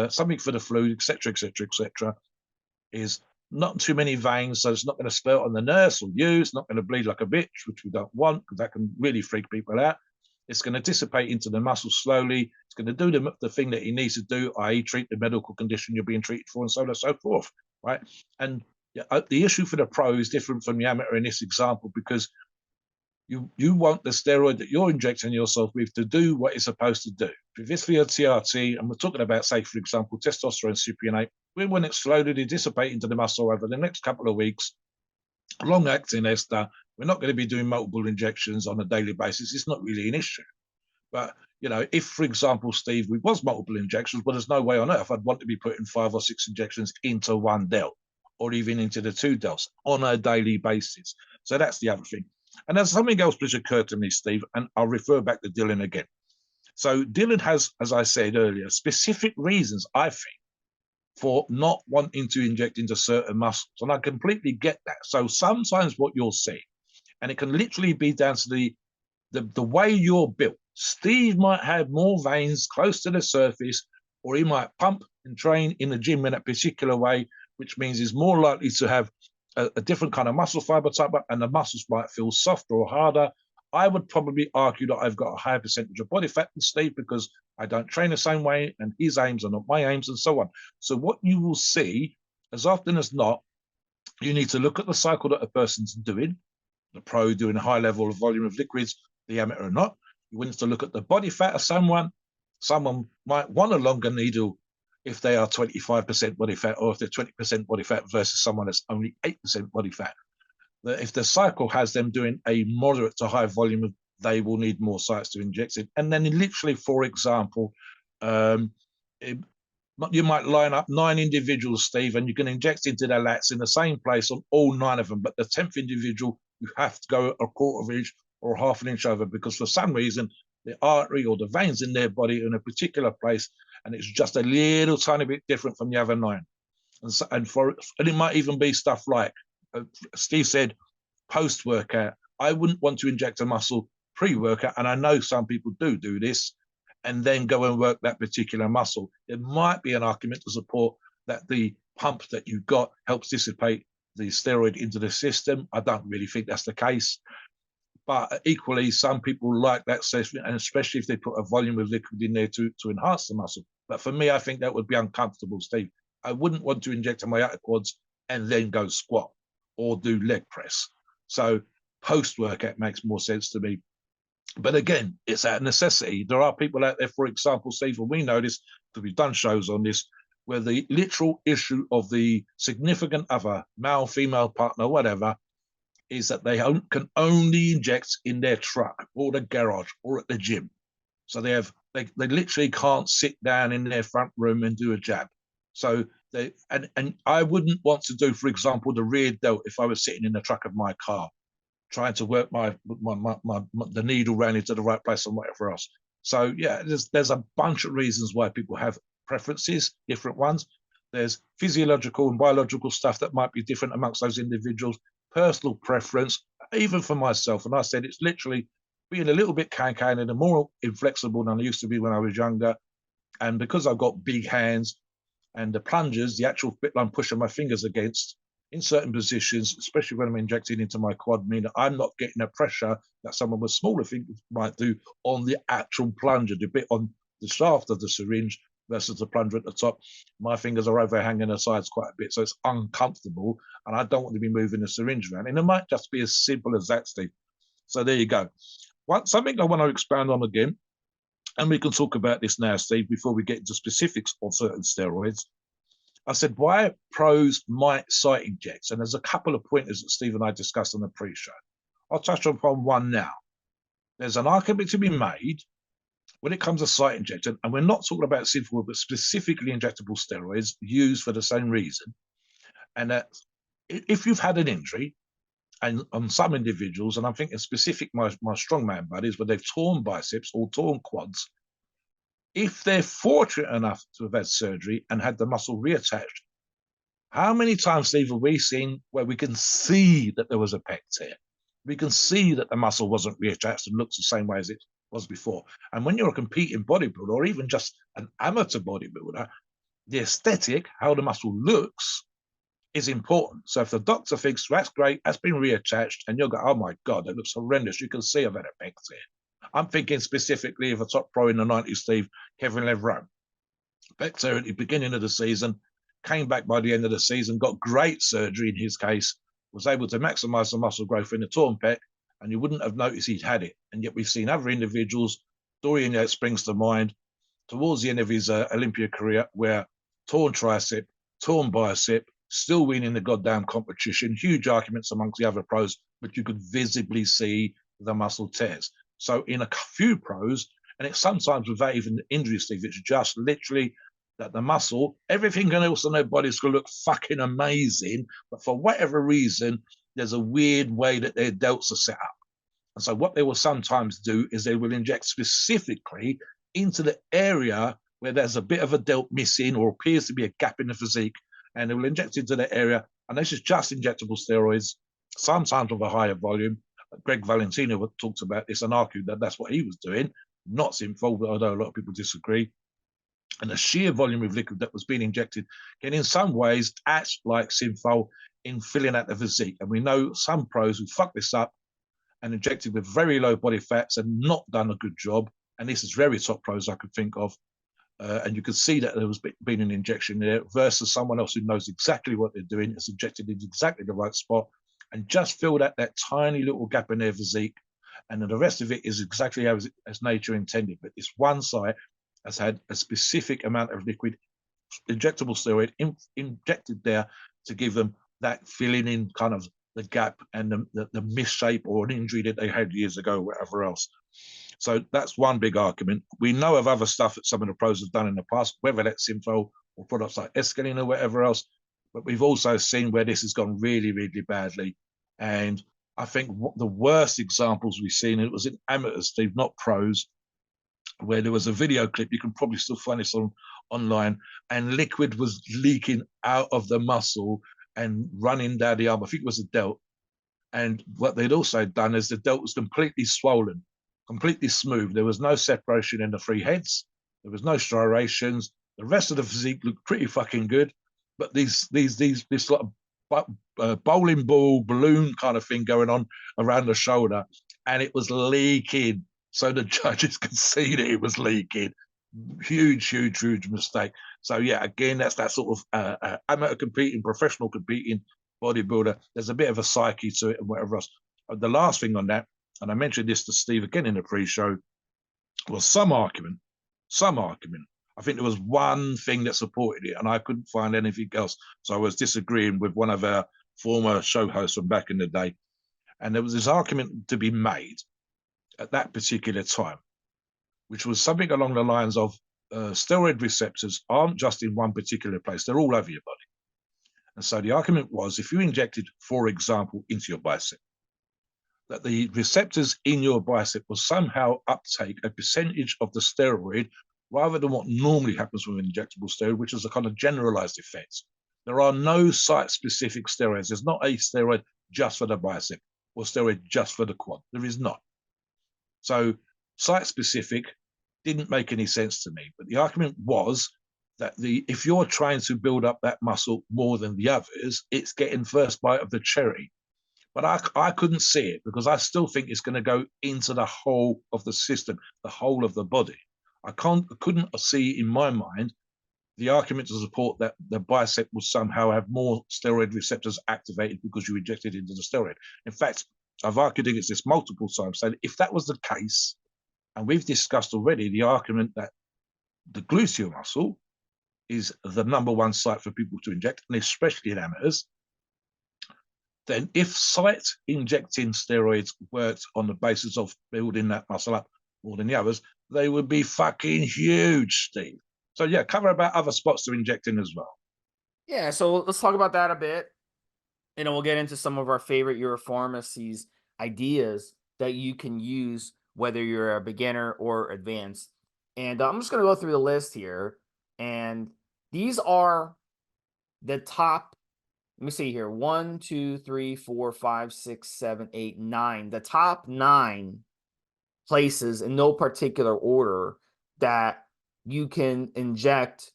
something for the flu, etc., etc., etc., is not too many veins, so it's not going to spill on the nurse or you. It's not going to bleed like a bitch, which we don't want, because that can really freak people out. It's going to dissipate into the muscle slowly. It's going to do the thing that he needs to do, i.e. treat the medical condition you're being treated for, and so on and so forth, right? And the issue for the pro is different from the amateur in this example, because you want the steroid that you're injecting yourself with to do what it's supposed to do. If it's for your TRT, and we're talking about, say, for example, testosterone cypionate, when it's slowly dissipate into the muscle over the next couple of weeks, long-acting ester, we're not going to be doing multiple injections on a daily basis. It's not really an issue. But, you know, if, for example, Steve, we was multiple injections, well, there's no way on earth I'd want to be putting 5 or 6 injections into one delt, or even into the 2 delts on a daily basis. So that's the other thing. And there's something else which occurred to me, Steve, and I'll refer back to Dylan again. So Dylan has, as I said earlier, specific reasons, I think, for not wanting to inject into certain muscles. And I completely get that. So sometimes what you'll see, and it can literally be down to the way you're built. Steve might have more veins close to the surface, or he might pump and train in the gym in a particular way, which means he's more likely to have a different kind of muscle fiber type, and the muscles might feel softer or harder. I would probably argue that I've got a higher percentage of body fat than Steve, because I don't train the same way, and his aims are not my aims, and so on. So what you will see, as often as not, you need to look at the cycle that a person's doing, the pro doing a high level of volume of liquids, the amateur or not. You need to look at the body fat of someone. Someone might want a longer needle if they are 25% body fat, or if they're 20% body fat versus someone that's only 8% body fat. If the cycle has them doing a moderate to high volume, they will need more sites to inject it. And then literally, for example, you might line up 9 individuals, Steve, and you can inject into their lats in the same place on all 9 of them. But the 10th individual, you have to go a quarter of an inch or half an inch over, because for some reason, the artery or the veins in their body are in a particular place, and it's just a little tiny bit different from the other 9. And it might even be stuff like, Steve said, post-workout. I wouldn't want to inject a muscle pre-workout, and I know some people do this, and then go and work that particular muscle. It might be an argument to support that the pump that you got helps dissipate the steroid into the system. I don't really think that's the case. But equally, some people like that session, and especially if they put a volume of liquid in there to enhance the muscle. But for me, I think that would be uncomfortable, Steve. I wouldn't want to inject in my outer quads and then go squat or do leg press. So post-workout makes more sense to me. But again, it's out of necessity. There are people out there, for example, Steve, and we know this because we've done shows on this, where the literal issue of the significant other, male, female partner, whatever, is that they can only inject in their truck or the garage or at the gym. So they literally can't sit down in their front room and do a jab. So And I wouldn't want to do, for example, the rear delt if I was sitting in the truck of my car, trying to work the needle round into the right place and whatever else. So yeah, there's a bunch of reasons why people have preferences, different ones. There's physiological and biological stuff that might be different amongst those individuals, personal preference, even for myself. And I said it's literally being a little bit can and more inflexible than I used to be when I was younger. And because I've got big hands and the plungers, the actual bit I'm pushing my fingers against in certain positions, especially when I'm injecting into my quad, mean that I'm not getting the pressure that someone with smaller fingers might do on the actual plunger, the bit on the shaft of the syringe versus the plunger at the top. My fingers are overhanging the sides quite a bit, so it's uncomfortable, and I don't want to be moving the syringe around. And it might just be as simple as that, Steve. So there you go. Something I want to expand on again, and we can talk about this now, Steve, before we get into specifics of certain steroids. I said, why pros might site inject? And there's a couple of pointers that Steve and I discussed on the pre-show. I'll touch upon one now. There's an argument to be made when it comes to site injection, and we're not talking about synthetic, but specifically injectable steroids used for the same reason. And that if you've had an injury, and on some individuals, and I'm thinking specific my strongman buddies, where they've torn biceps or torn quads, if they're fortunate enough to have had surgery and had the muscle reattached, how many times, Steve, have we seen where we can see that there was a pec tear? We can see that the muscle wasn't reattached and looks the same way as it was before. And when you're a competing bodybuilder or even just an amateur bodybuilder, the aesthetic, how the muscle looks, is important. So if the doctor thinks that's great, that's been reattached, and you'll go, oh my God, that looks horrendous, you can see I've had a pec tear. I'm thinking specifically of a top pro in the 90s, Steve, Kevin Levrone. Pec tear at the beginning of the season, came back by the end of the season, got great surgery in his case, was able to maximize the muscle growth in the torn pec, and you wouldn't have noticed he'd had it. And yet we've seen other individuals, Dorian Yates springs to mind, towards the end of his Olympia career, where torn tricep, torn bicep, still winning the goddamn competition, huge arguments amongst the other pros, but you could visibly see the muscle tears. So in a few pros, and it's sometimes without even injury, Steve, it's just literally that the muscle, everything else on their body's going to look fucking amazing, but for whatever reason, there's a weird way that their delts are set up. And so what they will sometimes do is they will inject specifically into the area where there's a bit of a delt missing or appears to be a gap in the physique, and they will inject into that area. And this is just injectable steroids, sometimes with a higher volume. Greg Valentino talked about this and argued that that's what he was doing, not Synthol, although a lot of people disagree. And the sheer volume of liquid that was being injected can in some ways act like Synthol in filling out the physique. And we know some pros who fuck this up and injected with very low body fats and not done a good job. And this is very top pros I could think of. And you could see that there was been an injection there versus someone else who knows exactly what they're doing, is injected in exactly the right spot, and just filled out that tiny little gap in their physique. And then the rest of it is exactly as nature intended. But this one site has had a specific amount of liquid injectable steroid injected there to give them that filling in kind of the gap and the misshape or an injury that they had years ago, or whatever else. So that's one big argument. We know of other stuff that some of the pros have done in the past, whether that's Synthol or products like Escalene or whatever else. But we've also seen where this has gone really, really badly. And I think the worst examples we've seen, it was in amateurs, Steve, not pros, where there was a video clip, you can probably still find this online, and liquid was leaking out of the muscle and running down the arm. I think it was a delt. And what they'd also done is the delt was completely swollen, completely smooth. There was no separation in the three heads. There was no striations. The rest of the physique looked pretty fucking good. But this sort of bowling ball balloon kind of thing going on around the shoulder, and it was leaking. So the judges could see that it was leaking. Huge mistake. So yeah, again, that's that sort of amateur competing, professional competing bodybuilder. There's a bit of a psyche to it and whatever else. The last thing on that, and I mentioned this to Steve again in the pre-show, was some argument. I think there was one thing that supported it, and I couldn't find anything else. So I was disagreeing with one of our former show hosts from back in the day. And there was this argument to be made at that particular time, which was something along the lines of, steroid receptors aren't just in one particular place, they're all over your body. And so the argument was, if you injected, for example, into your bicep, that the receptors in your bicep will somehow uptake a percentage of the steroid rather than what normally happens with an injectable steroid, which is a kind of generalized effect. There are no site-specific steroids. There's not a steroid just for the bicep or steroid just for the quad. There is not. So site-specific didn't make any sense to me. But the argument was that if you're trying to build up that muscle more than the others, it's getting first bite of the cherry. But I couldn't see it because I still think it's going to go into the whole of the system, the whole of the body. I couldn't see in my mind the argument to support that the bicep will somehow have more steroid receptors activated because you injected into the steroid. In fact, I've argued against this multiple times, saying if that was the case, and we've discussed already the argument that the gluteal muscle is the number one site for people to inject, and especially in amateurs, then if site injecting steroids worked on the basis of building that muscle up more than the others, they would be fucking huge, Steve. So yeah, cover about other spots to inject in as well. Yeah, so let's talk about that a bit. We'll get into some of our favorite Euro Pharmacies ideas that you can use whether you're a beginner or advanced. And I'm just going to go through the list here. And these are the top, let me see here, 1, 2, 3, 4, 5, 6, 7, 8, 9. The top 9 places in no particular order that you can inject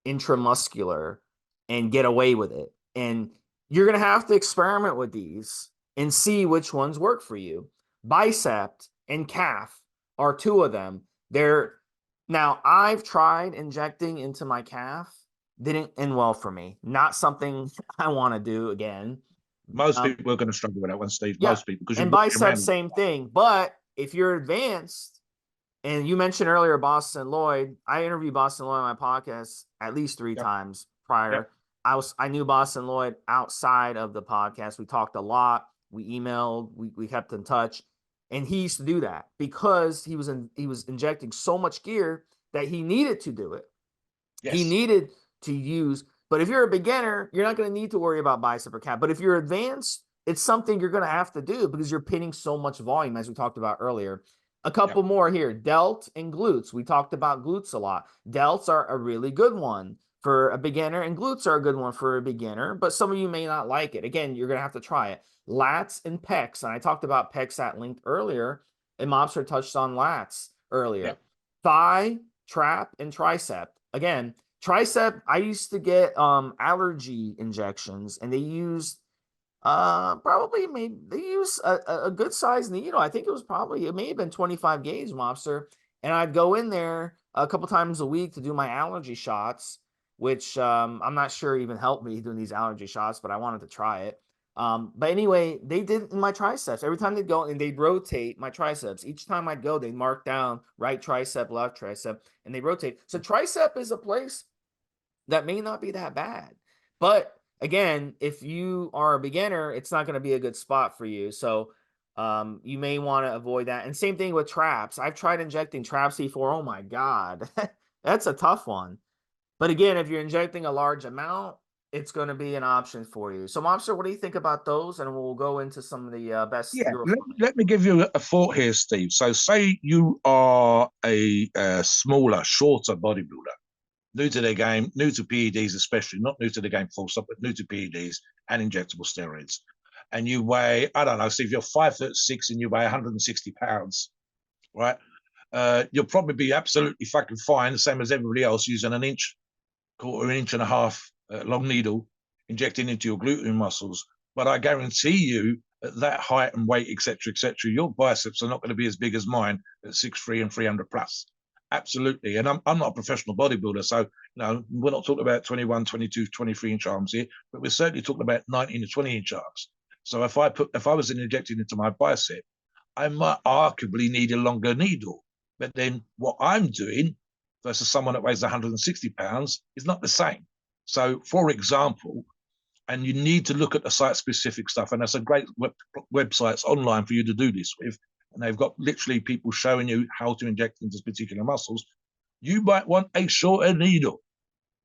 intramuscular and get away with it. And you're going to have to experiment with these and see which ones work for you. Bicep and calf are 2 of them. Now I've tried injecting into my calf, didn't end well for me. Not something I want to do again. Most people are going to struggle with that one, Steve. Yeah. Most people, because and bicep, same thing. But if you're advanced, and you mentioned earlier Boston Lloyd, I interviewed Boston Lloyd on my podcast at least 3 times prior. I knew Boston Lloyd outside of the podcast. We talked a lot. We emailed. We kept in touch, and he used to do that because he was injecting so much gear that he needed to do it. Yes. He needed to use. But if you're a beginner, you're not going to need to worry about bicep or calf. But if you're advanced, it's something you're going to have to do because you're pinning so much volume, as we talked about earlier. A couple more here. Delt and glutes. We talked about glutes a lot. Delts are a really good one for a beginner, and glutes are a good one for a beginner, but some of you may not like it. Again, you're going to have to try it. Lats and pecs. And I talked about pecs at length earlier, and Mobster touched on lats earlier. Thigh, trap, and tricep. Again, tricep, I used to get allergy injections, and they used they use a good size needle. I think it may have been 25 gauge, Mobster. And I'd go in there a couple times a week to do my allergy shots, which I'm not sure even helped me doing these allergy shots, but I wanted to try it. But anyway, they did in my triceps. Every time they'd go and they'd rotate my triceps. Each time I'd go, they'd mark down right tricep, left tricep, and they rotate. So tricep is a place that may not be that bad. But again, if you are a beginner, it's not going to be a good spot for you. So you may want to avoid that. And same thing with traps. I've tried injecting traps before. Oh my God, that's a tough one. But again, if you're injecting a large amount, it's going to be an option for you. So Mobster, what do you think about those? And we'll go into some of the best. Yeah, let me give you a thought here, Steve. So say you are a smaller, shorter bodybuilder, new to their game, new to PEDs especially, not new to the game full stop, but new to PEDs and injectable steroids. And you weigh, I don't know, so if you're 5'6" and you weigh 160 pounds, right? You'll probably be absolutely fucking fine, the same as everybody else, using an inch, quarter inch and a half long needle, injecting into your gluteal muscles. But I guarantee you, at that height and weight, etc., your biceps are not going to be as big as mine at 6'3" and 300 plus. Absolutely. And I'm not a professional bodybuilder, so we're not talking about 21, 22, 23-inch arms here, but we're certainly talking about 19 to 20-inch arms. So if I was injecting into my bicep, I might arguably need a longer needle. But then what I'm doing versus someone that weighs 160 pounds is not the same. So, for example, and you need to look at the site-specific stuff, and there's a great websites online for you to do this with, and they've got literally people showing you how to inject into particular muscles. you might want a shorter needle.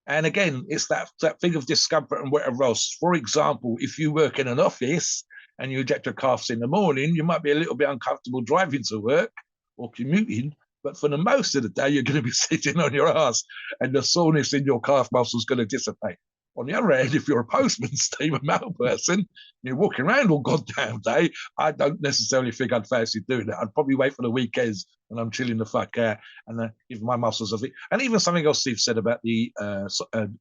And again, it's that thing of discomfort and whatever else. For example, if you work in an office and you inject your calves in the morning, you might be a little bit uncomfortable driving to work or commuting. But for the most of the day, you're going to be sitting on your ass and the soreness in your calf muscle is going to dissipate. On the other hand, if you're a postman, Steve, a mail person, you're walking around all goddamn day, I don't necessarily think I'd fancy doing that. I'd probably wait for the weekends when I'm chilling the fuck out and if my muscles are. And even something else Steve said about the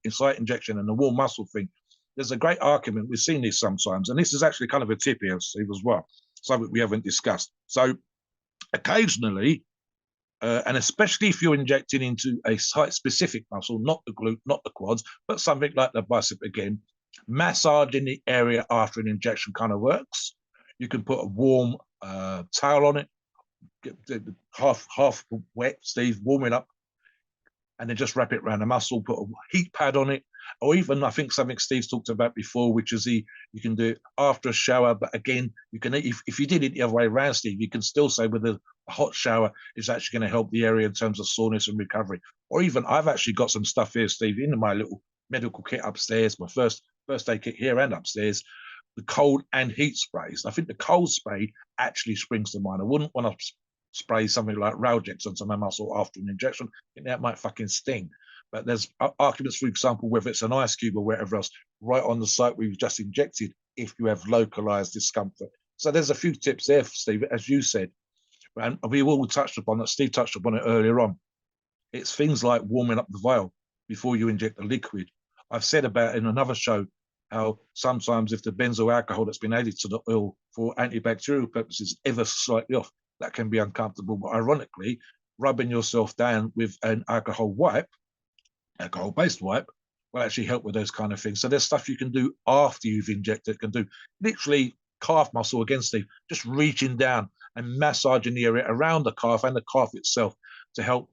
site injection and the warm muscle thing. There's a great argument. We've seen this sometimes, and this is actually kind of a tip here, Steve, as well. Something we haven't discussed. So occasionally, and especially if you're injecting into a site-specific muscle, not the glute, not the quads, but something like the bicep again, massaging the area after an injection kind of works. You can put a warm towel on it, get half wet, Steve, warm it up, and then just wrap it around the muscle, put a heat pad on it, or even I think something Steve's talked about before, which is you can do it after a shower. But again, you can if you did it the other way around, Steve, you can still say with a hot shower is actually going to help the area in terms of soreness and recovery. Or even I've actually got some stuff here, Steve, in my little medical kit upstairs, my first aid kit here and upstairs, the cold and heat sprays. I think the cold spray actually springs to mind. I wouldn't want to spray something like Ralgex onto my muscle after an injection. I think that might fucking sting. But there's arguments, for example, whether it's an ice cube or whatever else, right on the site we've just injected if you have localized discomfort. So there's a few tips there, Steve, as you said. And we all touched upon that. Steve touched upon it earlier on. It's things like warming up the vial before you inject the liquid. I've said about in another show how sometimes if the benzoyl alcohol that's been added to the oil for antibacterial purposes ever slightly off, that can be uncomfortable. But ironically, rubbing yourself down with an alcohol-based wipe, will actually help with those kind of things. So there's stuff you can do after you've injected. Can do literally calf muscle again, Steve, just reaching down and massaging the area around the calf and the calf itself to help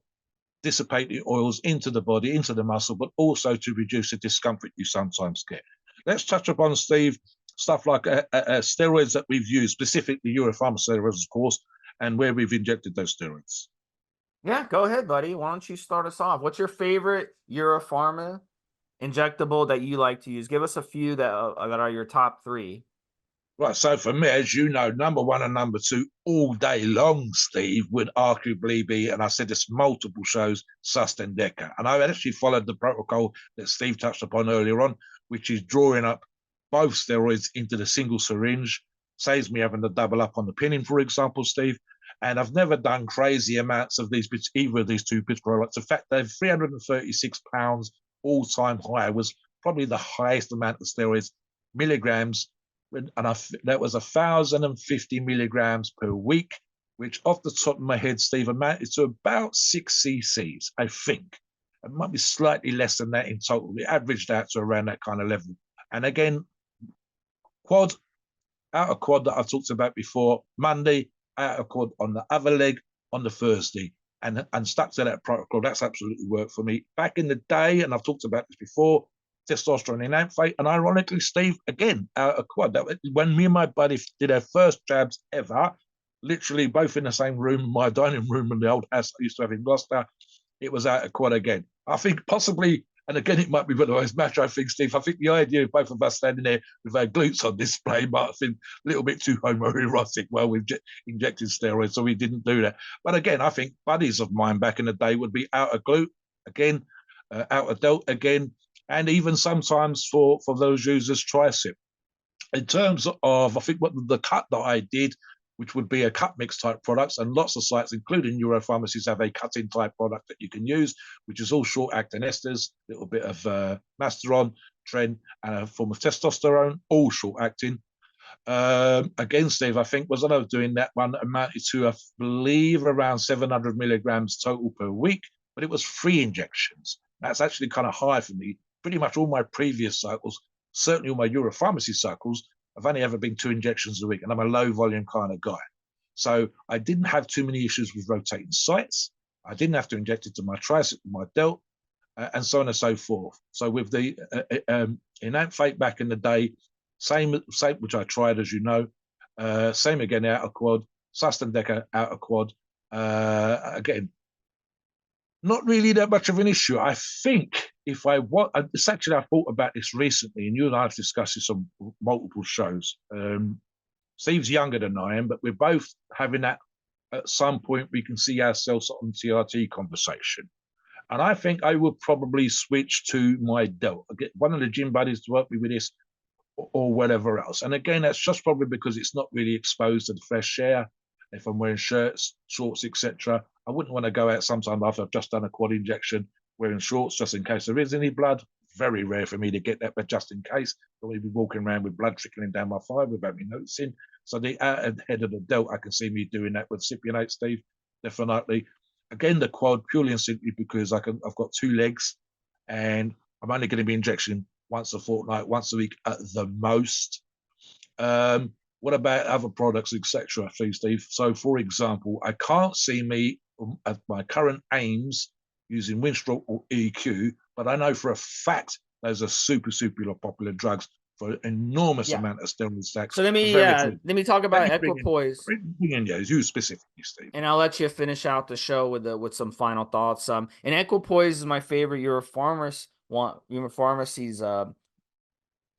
dissipate the oils into the body, into the muscle, but also to reduce the discomfort you sometimes get. Let's touch upon, Steve, stuff like steroids that we've used, specifically Euro Pharma steroids, of course, and where we've injected those steroids. Yeah, go ahead, buddy. Why don't you start us off? What's your favorite Euro Pharma injectable that you like to use? Give us a few that are your top three. Right, so for me, as you know, number one and number two all day long, Steve, would arguably be, and I said this multiple shows, Susten Deca. And I actually followed the protocol that Steve touched upon earlier on, which is drawing up both steroids into the single syringe. Saves me having to double up on the pinning, for example, Steve. And I've never done crazy amounts of these bits, either of these two bits products. In fact, they're 336 pounds all-time high. Was probably the highest amount of steroids, milligrams, and that was 1,050 milligrams per week, which off the top of my head, Steve, amounted to about 6 cc's, I think. It might be slightly less than that in total. It averaged out to around that kind of level. And again, outer quad that I've talked about before, Monday, outer quad on the other leg on the Thursday, and stuck to that protocol. That's absolutely worked for me. Back in the day, and I've talked about this before, testosterone enanthate, and ironically, Steve, again, outer quad. That when me and my buddy did our first jabs ever, literally both in the same room, my dining room and the old house I used to have in Gloucester, it was outer quad again. I think possibly, and again, it might be one of those macho things, Steve. I think the idea of both of us standing there with our glutes on display might have been a little bit too homoerotic while we've injected steroids, so we didn't do that. But again, I think buddies of mine back in the day would be outer glute again, outer delt again, and even sometimes for those users, tricep. In terms of, I think what the cut that I did, which would be a cut mix type products, and lots of sites, including Euro Pharmacies, have a cut-in type product that you can use, which is all short-acting esters, a little bit of masteron, tren, and a form of testosterone, all short-acting. Again, Steve, I think was I was doing that one amounted to, I believe, around 700 milligrams total per week, but it was 3 injections. That's actually kind of high for me. Pretty much all my previous cycles, certainly all my Euro Pharmacy cycles, I've only ever been 2 injections a week, and I'm a low volume kind of guy. So I didn't have too many issues with rotating sites. I didn't have to inject it to my tricep, my delt, and so on and so forth. So with the enanthate back in the day, same, which I tried, as you know, same again, outer quad, Susten Deca, outer quad. Again, Not really that much of an issue. I think if I want, it's actually, I thought about this recently, and you and I have discussed this on multiple shows. Steve's younger than I am, but we're both having that at some point we can see ourselves on TRT conversation. And I think I would probably switch to my delt. I get one of the gym buddies to work me with this or whatever else. And again, that's just probably because it's not really exposed to the fresh air. If I'm wearing shirts, shorts, etc., I wouldn't want to go out sometime after I've just done a quad injection wearing shorts just in case there is any blood. Very rare for me to get that, but just in case, I'll be walking around with blood trickling down my thigh without me noticing. So the outer head of the delt, I can see me doing that with cypionate, Steve, definitely. Again, the quad purely and simply because I've got two legs, and I'm only going to be injecting once a fortnight, once a week at the most. What about other products, etc., Steve? So, for example, I can't see me at my current aims using Winstrol or EQ, but I know for a fact those are super popular drugs for an enormous Yeah. amount of steroid stacks. So let me Very good. let me talk Let about me equipoise, bring in those, you specifically, Steve. and I'll let you finish out the show with some final thoughts. And equipoise is my favorite Euro Pharmacy's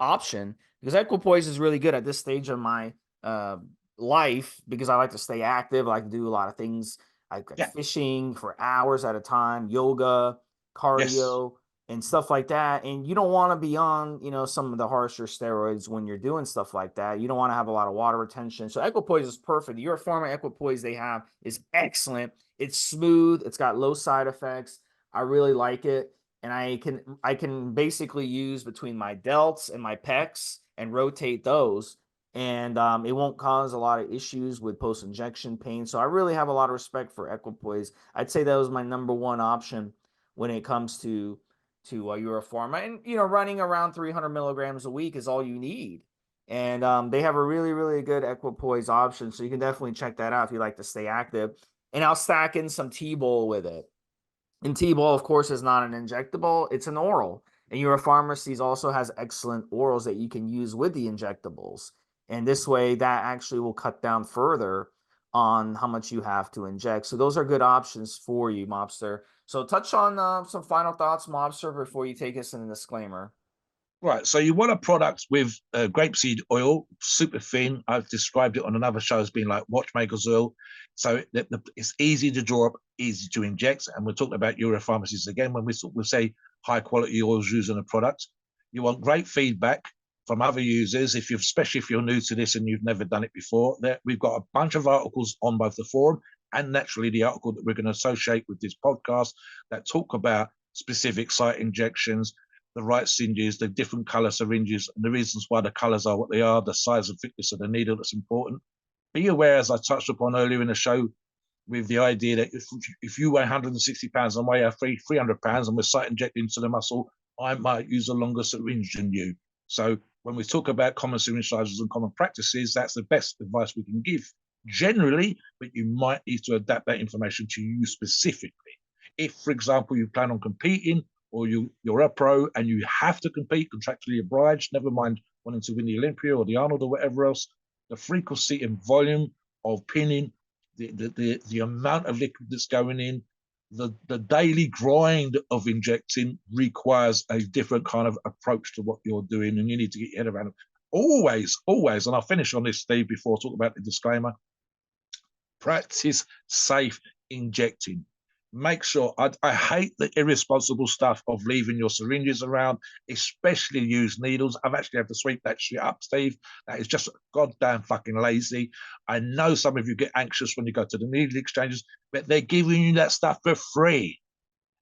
option, because equipoise is really good at this stage of my uh, life, because I like to stay active. I like to do a lot of things like Yeah. fishing for hours at a time, yoga, Yes. cardio, and stuff like that. And you don't want to be on, some of the harsher steroids when you're doing stuff like that. You don't want to have a lot of water retention. So equipoise is perfect. Your form of equipoise they have is excellent. It's smooth. It's got low side effects. I really like it, and I can basically use between my delts and my pecs and rotate those, and it won't cause a lot of issues with post injection pain. So I really have a lot of respect for equipoise. I'd say that was my number one option when it comes to Euro Pharma, and running around 300 milligrams a week is all you need. And they have a really good equipoise option, so you can definitely check that out if you like to stay active. And I'll stack in some T-Bol with it. And T-Bol, of course, is not an injectable, it's an oral. And Euro Pharmacies also has excellent orals that you can use with the injectables. And this way, that actually will cut down further on how much you have to inject. So those are good options for you, Mobster. So touch on some final thoughts, Mobster, before you take us in the disclaimer. Right. So you want a product with grapeseed oil, super thin. I've described it on another show as being like watchmaker's oil. So it's easy to draw up, easy to inject. And we're talking about Euro Pharmacies again when we say high quality oils used in a product. You want great feedback from other users, especially if you're new to this and you've never done it before. We've got a bunch of articles on both the forum and naturally the article that we're going to associate with this podcast that talk about specific site injections, the right syringes, the different color syringes, and the reasons why the colors are what they are, the size and thickness of the needle that's important. Be aware, as I touched upon earlier in the show, with the idea that if you weigh 160 pounds and weigh 300 pounds and we're site injecting into the muscle, I might use a longer syringe than you. So when we talk about common syringe sizes and common practices, that's the best advice we can give generally, but you might need to adapt that information to you specifically. If, for example, you plan on competing or you're a pro and you have to compete, contractually obliged, never mind wanting to win the Olympia or the Arnold or whatever else, the frequency and volume of pinning, the amount of liquid that's going in, the daily grind of injecting requires a different kind of approach to what you're doing, and you need to get your head around it. Always, and I'll finish on this, Steve, before I talk about the disclaimer. Practice safe injecting. Make sure, I hate the irresponsible stuff of leaving your syringes around, especially used needles. I've actually had to sweep that shit up, Steve. That is just goddamn fucking lazy. I know some of you get anxious when you go to the needle exchanges, but they're giving you that stuff for free.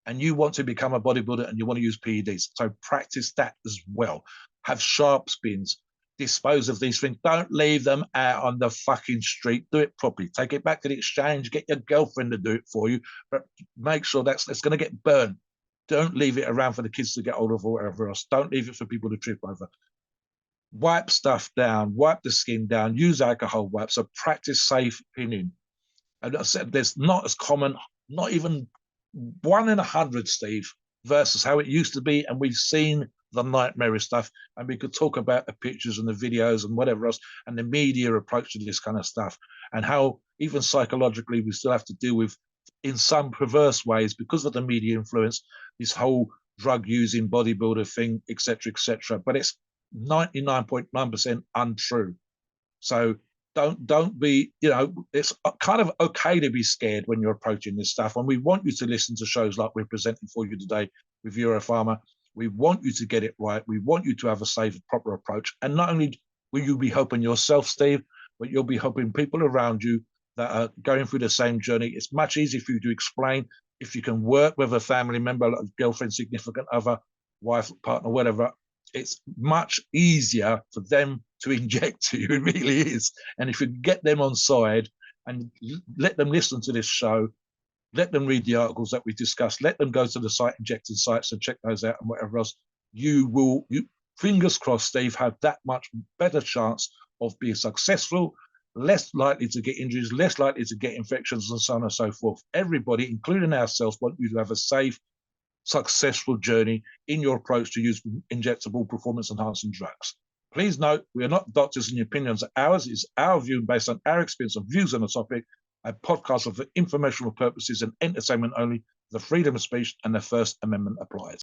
And you want to become a bodybuilder and you want to use PEDs. So practice that as well. Have sharp spins. Dispose of these things. Don't leave them out on the fucking street. Do it properly. Take it back to the exchange. Get your girlfriend to do it for you. But make sure that's going to get burned. Don't leave it around for the kids to get hold of or whatever else. Don't leave it for people to trip over. Wipe stuff down. Wipe the skin down. Use alcohol wipes. So practice safe pinning. And I said there's not as common, not even 1 in 100, Steve, versus how it used to be. And we've seen the nightmare stuff, and we could talk about the pictures and the videos and whatever else, and the media approach to this kind of stuff, and how even psychologically we still have to deal with in some perverse ways because of the media influence, this whole drug using bodybuilder thing, etc. But it's 99.9% untrue. So don't be, it's kind of okay to be scared when you're approaching this stuff. And we want you to listen to shows like we're presenting for you today with Euro Pharma. We want you to get it right. We want you to have a safe, proper approach. And not only will you be helping yourself, Steve, but you'll be helping people around you that are going through the same journey. It's much easier for you to explain if you can work with a family member, like a girlfriend, significant other, wife, partner, whatever. It's much easier for them to inject to you. It really is. And if you get them on side and let them listen to this show, let them read the articles that we discussed, let them go to the site injecting sites and check those out and whatever else, you fingers crossed, Steve, have that much better chance of being successful, less likely to get injuries, less likely to get infections, and so on and so forth. Everybody, including ourselves, want you to have a safe, successful journey in your approach to use injectable performance enhancing drugs. Please note, we are not doctors and your opinions are ours. It's our view based on our experience and views on the topic. A podcast for informational purposes and entertainment only. The freedom of speech and the First Amendment applies.